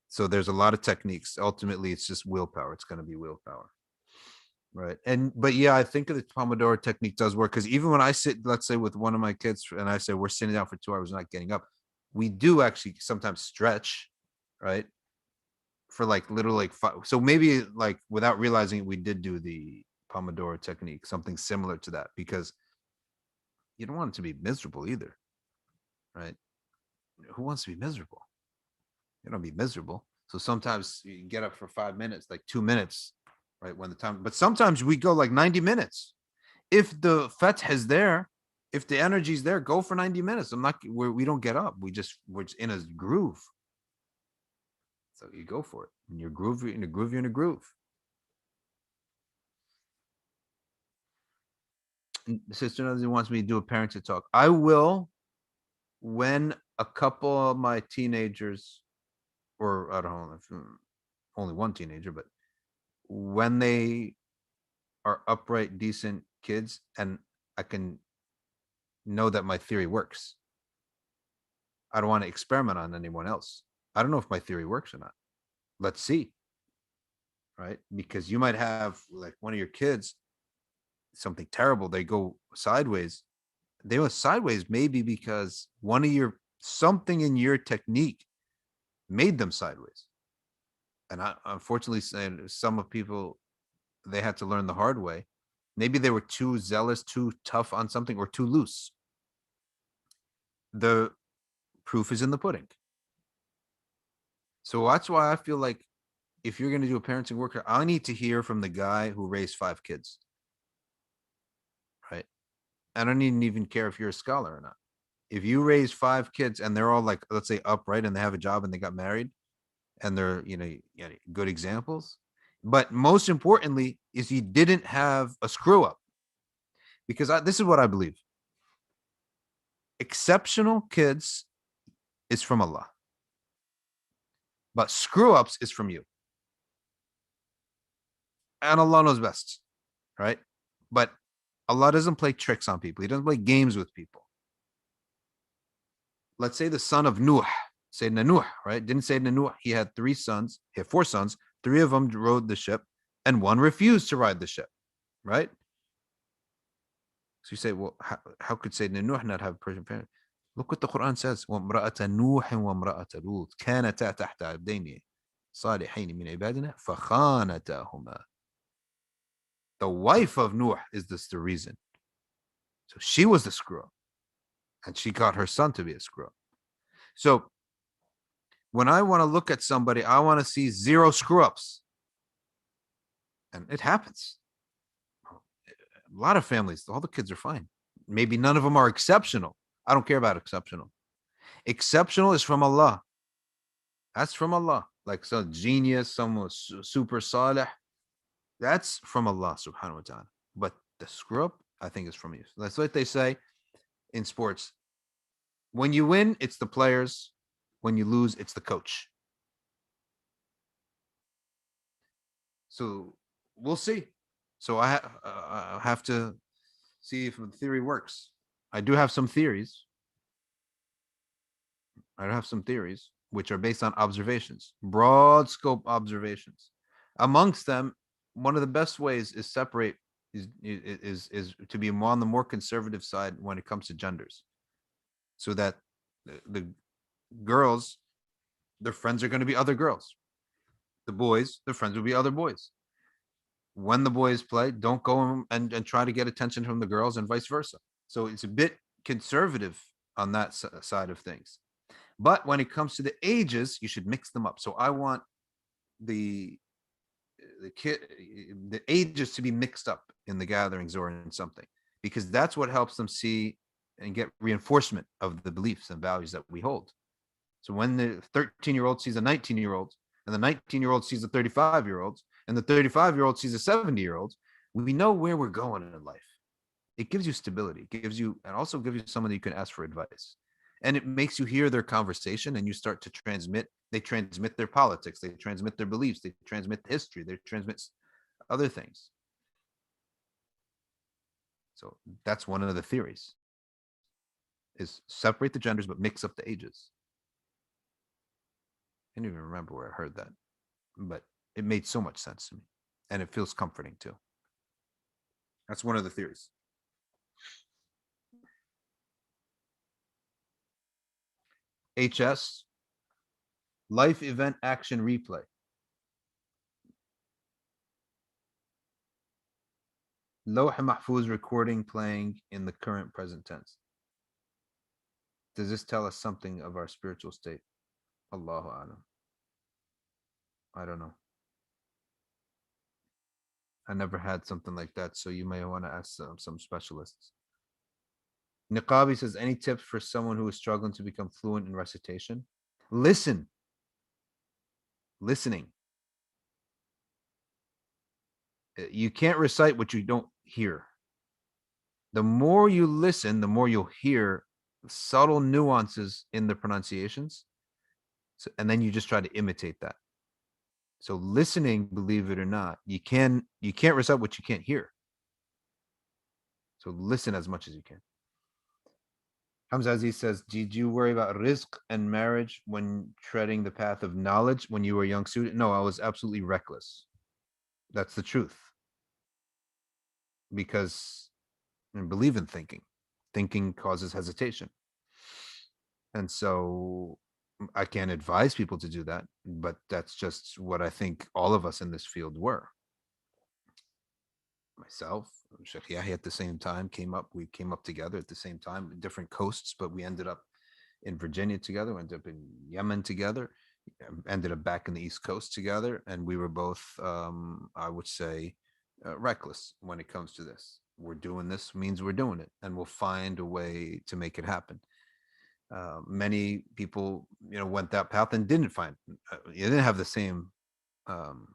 So there's a lot of techniques. Ultimately, it's just willpower. It's going to be willpower. Right. But yeah, I think the Pomodoro technique does work, because even when I sit, let's say with one of my kids, and I say we're sitting down for 2 hours, not getting up, we do actually sometimes stretch, right? For like literally like 5. So maybe like without realizing it, we did do the Pomodoro technique, something similar to that, because you don't want it to be miserable either, right? Who wants to be miserable? You don't be miserable. So sometimes you get up for 5 minutes, like 2 minutes, right? When the time, but sometimes we go like 90 minutes. If the fath is there, if the energy is there, go for 90 minutes. We don't get up. We're just in a groove. So you go for it. In your groove, you're in a groove, you're in a groove. Sister Nazi wants me to do a parenting talk. I will, when a couple of my teenagers, or I don't know, only one teenager, but when they are upright, decent kids, and I can know that my theory works. I don't want to experiment on anyone else. I don't know if my theory works or not. Let's see. Right? Because you might have like one of your kids, something terrible, they go sideways. They went sideways maybe because one of your something in your technique made them sideways. And unfortunately, some of people, they had to learn the hard way. Maybe they were too zealous, too tough on something, or too loose. The proof is in the pudding. So that's why I feel like if you're going to do a parenting workshop, I need to hear from the guy who raised 5 kids. Right? I don't even care if you're a scholar or not. If you raise 5 kids and they're all like, let's say, upright, and they have a job and they got married, and they're, good examples. But most importantly is you didn't have a screw up. Because this is what I believe. Exceptional kids is from Allah. But screw ups is from you. And Allah knows best. Right? But Allah doesn't play tricks on people. He doesn't play games with people. Let's say the son of Nuh, Sayyidina Nuh, right? Didn't Sayyidina Nuh, he had 3 sons, he had 4 sons, 3 of them rode the ship, and 1 refused to ride the ship, right? So you say, well, how could Sayyidina Nuh not have a Persian parent? Look what the Quran says. وَامْرَأَةَ نُوحٍ وَامْرَأَةَ لُوطٍ كَانَتَا تَحْتَ عَبْدَيْنِ صَالِحَيْنِ مِنْ عِبَادِنَا فَخَانَتَاهُمَا. The wife of Nuh is the reason. So she was the screw up, and she got her son to be a screw up. So when I want to look at somebody, I want to see 0 screw ups. And it happens. A lot of families, all the kids are fine. Maybe none of them are exceptional. I don't care about exceptional. Exceptional is from Allah. That's from Allah. Like some genius, someone super salih. That's from Allah subhanahu wa ta'ala. But the screw up, I think, is from you. That's what they say in sports. When you win, it's the players. When you lose, it's the coach. So we'll see. So I have to see if the theory works. I do have some theories. Which are based on observations, broad scope observations. Amongst them, one of the best ways is separate is to be on the more conservative side when it comes to genders, so that the girls, their friends are going to be other girls. The boys, their friends will be other boys. When the boys play, don't go and try to get attention from the girls, and vice versa. So it's a bit conservative on that side of things. But when it comes to the ages, you should mix them up. So I want the ages to be mixed up in the gatherings or in something, because that's what helps them see and get reinforcement of the beliefs and values that we hold. So when the 13-year-old sees a 19-year-old, and the 19-year-old sees a 35-year-old, and the 35-year-old sees a 70-year-old, we know where we're going in life. It gives you stability. It gives you, and also gives you someone that you can ask for advice. And it makes you hear their conversation, and you start to transmit. They transmit their politics, they transmit their beliefs, they transmit history, they transmit other things. So that's one of the theories, is separate the genders but mix up the ages. I don't even remember where I heard that, but it made so much sense to me, and it feels comforting too. That's one of the theories. HS, life event action replay. Lawh Mahfuz recording playing in the current present tense. Does this tell us something of our spiritual state? Allahu Alam. I don't know. I never had something like that, so you may want to ask some specialists. Niqabi says, any tips for someone who is struggling to become fluent in recitation? Listening. You can't recite what you don't hear. The more you listen, the more you'll hear subtle nuances in the pronunciations. So, and then you just try to imitate that. So listening, believe it or not, you can't recite what you can't hear. So listen as much as you can. Hamza Aziz says, did you worry about rizq and marriage when treading the path of knowledge when you were a young student? No, I was absolutely reckless. That's the truth. Because I believe in thinking. Thinking causes hesitation. And so I can't advise people to do that, but that's just what I think all of us in this field were. Myself, Sheikh Yahya at the same time we came up together at the same time, different coasts, but we ended up in Virginia together, we ended up in Yemen together, ended up back in the East Coast together, and we were both, I would say, reckless when it comes to this. We're doing this means we're doing it, and we'll find a way to make it happen. Many people, went that path and didn't find. You didn't have the same um,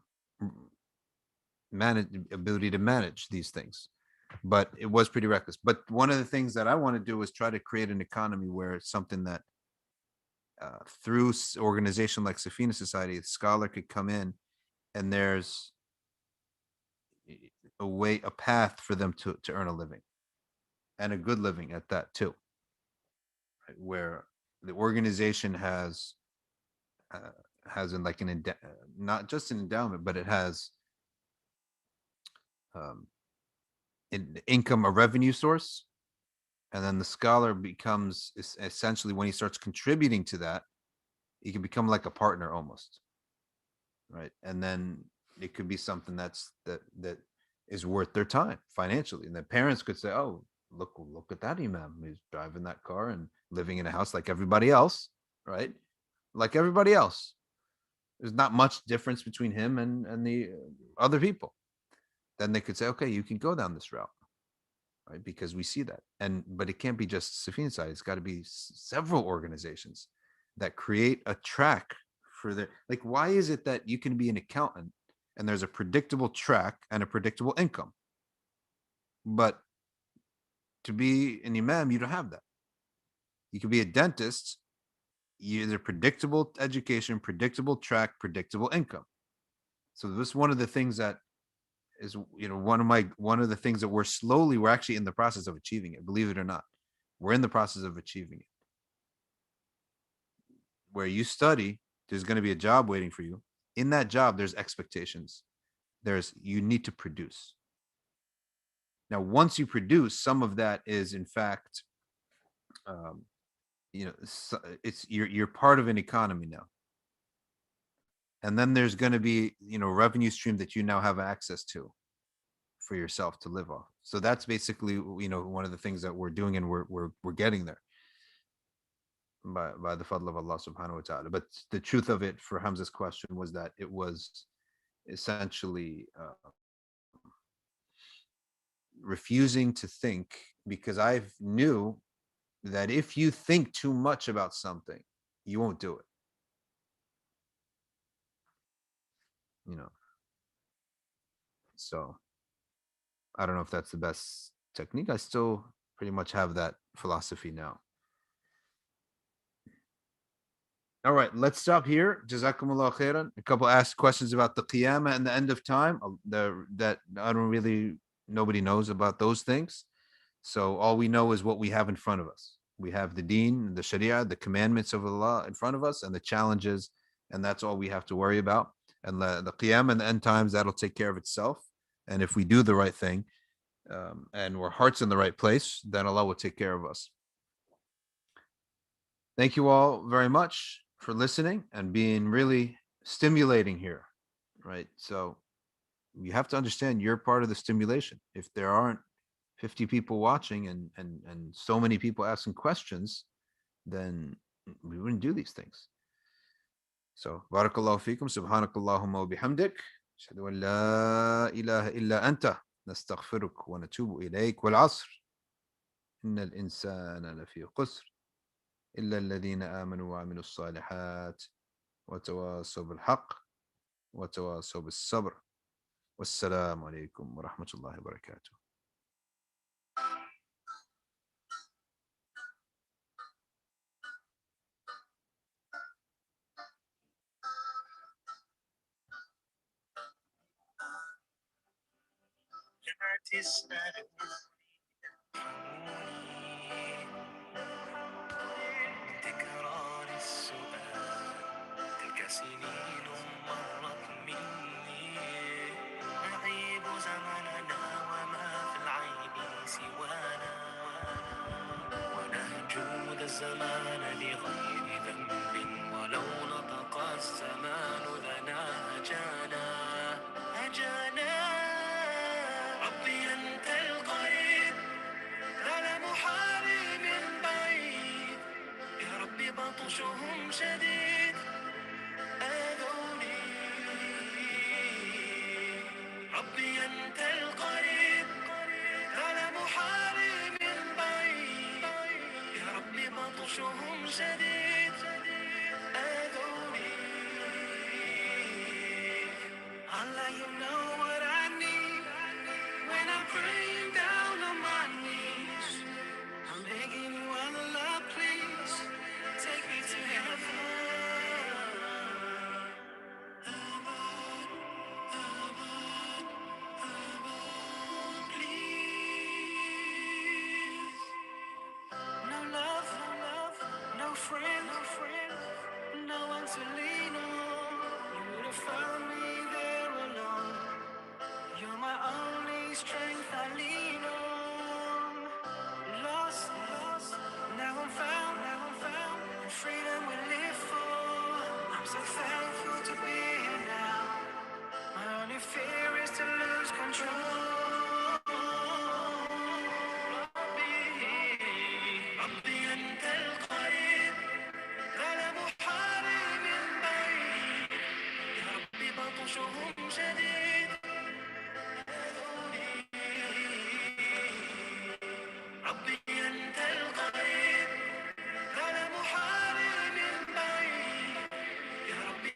ability to manage these things, but it was pretty reckless. But one of the things that I want to do is try to create an economy where it's something that through organization like Safina Society, a scholar could come in, and there's a path for them to earn a living, and a good living at that too, right? Where the organization has in like not just an endowment, but it has an income, a revenue source, and then the scholar becomes essentially, when he starts contributing to that, he can become like a partner almost, right? And then it could be something that is worth their time financially, and the parents could say, "Oh, look at that imam. He's driving that car and living in a house like everybody else, right? Like everybody else. There's not much difference between him and the other people." Then they could say, "Okay, you can go down this route." Right? Because we see that. But it can't be just Safina side. It's got to be several organizations that create a track for the, like, why is it that you can be an accountant and there's a predictable track and a predictable income, but to be an imam, you don't have that. You can be a dentist, there's a predictable education, predictable track, predictable income. So this is one of the things that is, one of the things that we're actually in the process of achieving it, believe it or not. We're in the process of achieving it, where you study, there's going to be a job waiting for you. In that job, there's expectations. You need to produce. Now, once you produce, some of that is in fact, it's you're part of an economy now. And then there's going to be, revenue stream that you now have access to for yourself to live off. So that's basically, one of the things that we're doing, and we're getting there by the fadl of Allah subhanahu wa ta'ala. But the truth of it, for Hamza's question, was that it was essentially refusing to think, because I knew that if you think too much about something, you won't do it. So I don't know if that's the best technique. I still pretty much have that philosophy now. All right, let's stop here. Jazakumullah khairan. A couple asked questions about the qiyamah and the end of time. That I don't really, nobody knows about those things. So all we know is what we have in front of us. We have the deen, the sharia, the commandments of Allah in front of us, and the challenges, and that's all we have to worry about. And the qiyam and the end times, that'll take care of itself. And if we do the right thing, and our heart's in the right place, then Allah will take care of us. Thank you all very much for listening and being really stimulating here, right? So you have to understand you're part of the stimulation. If there aren't 50 people watching and so many people asking questions, then we wouldn't do these things. So barakallahu fikum, subhanakallahumma wa bihamdik, ashhadu an la ilaha illa anta, nastaghfiruk wa natubu ilayk, wal asr, innal insana lafi qusr, illa alladhina amanu wa amilu salihat, wa tawasaw bil haqq, wa tawasaw bis sabr. Wassalamu alaikum wa rahmatullahi wa barakatuh. تكرار السؤال تلك سنين مرت مني نعيب زمننا وما في العين سوانا ونهجو ذا الزمان لغير ذنب ولو نطق الزمان لنا هجانا هجانا ربي أنت القريب لا لا محارب من بعيد يا ربي بطشهم شديد آذوني ربي أنت القريب لا لا محارب من بعيد يا ربي بطشهم شديد آذوني Allah, you know what I need when I'm praying down on my knees. I'm begging you, Allah, please take me to heaven. Please. No love, no friend, no one to lean on. You would have found me there alone. You're my only strength I lean on. Lost, now I'm found, and freedom we live for. I'm so thankful to be here now. My only fear is to lose control. ربي أنت القريب لا لا محارب من بعيد يا ربي بطشهم شديد ربي أنت القريب لا لا محارب من بعيد يا ربي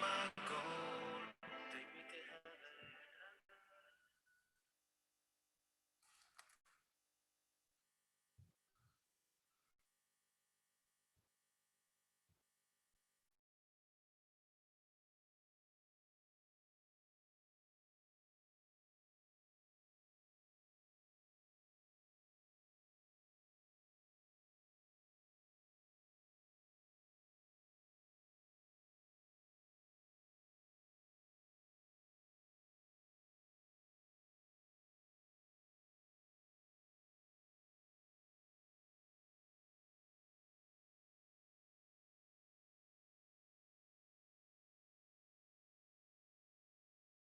my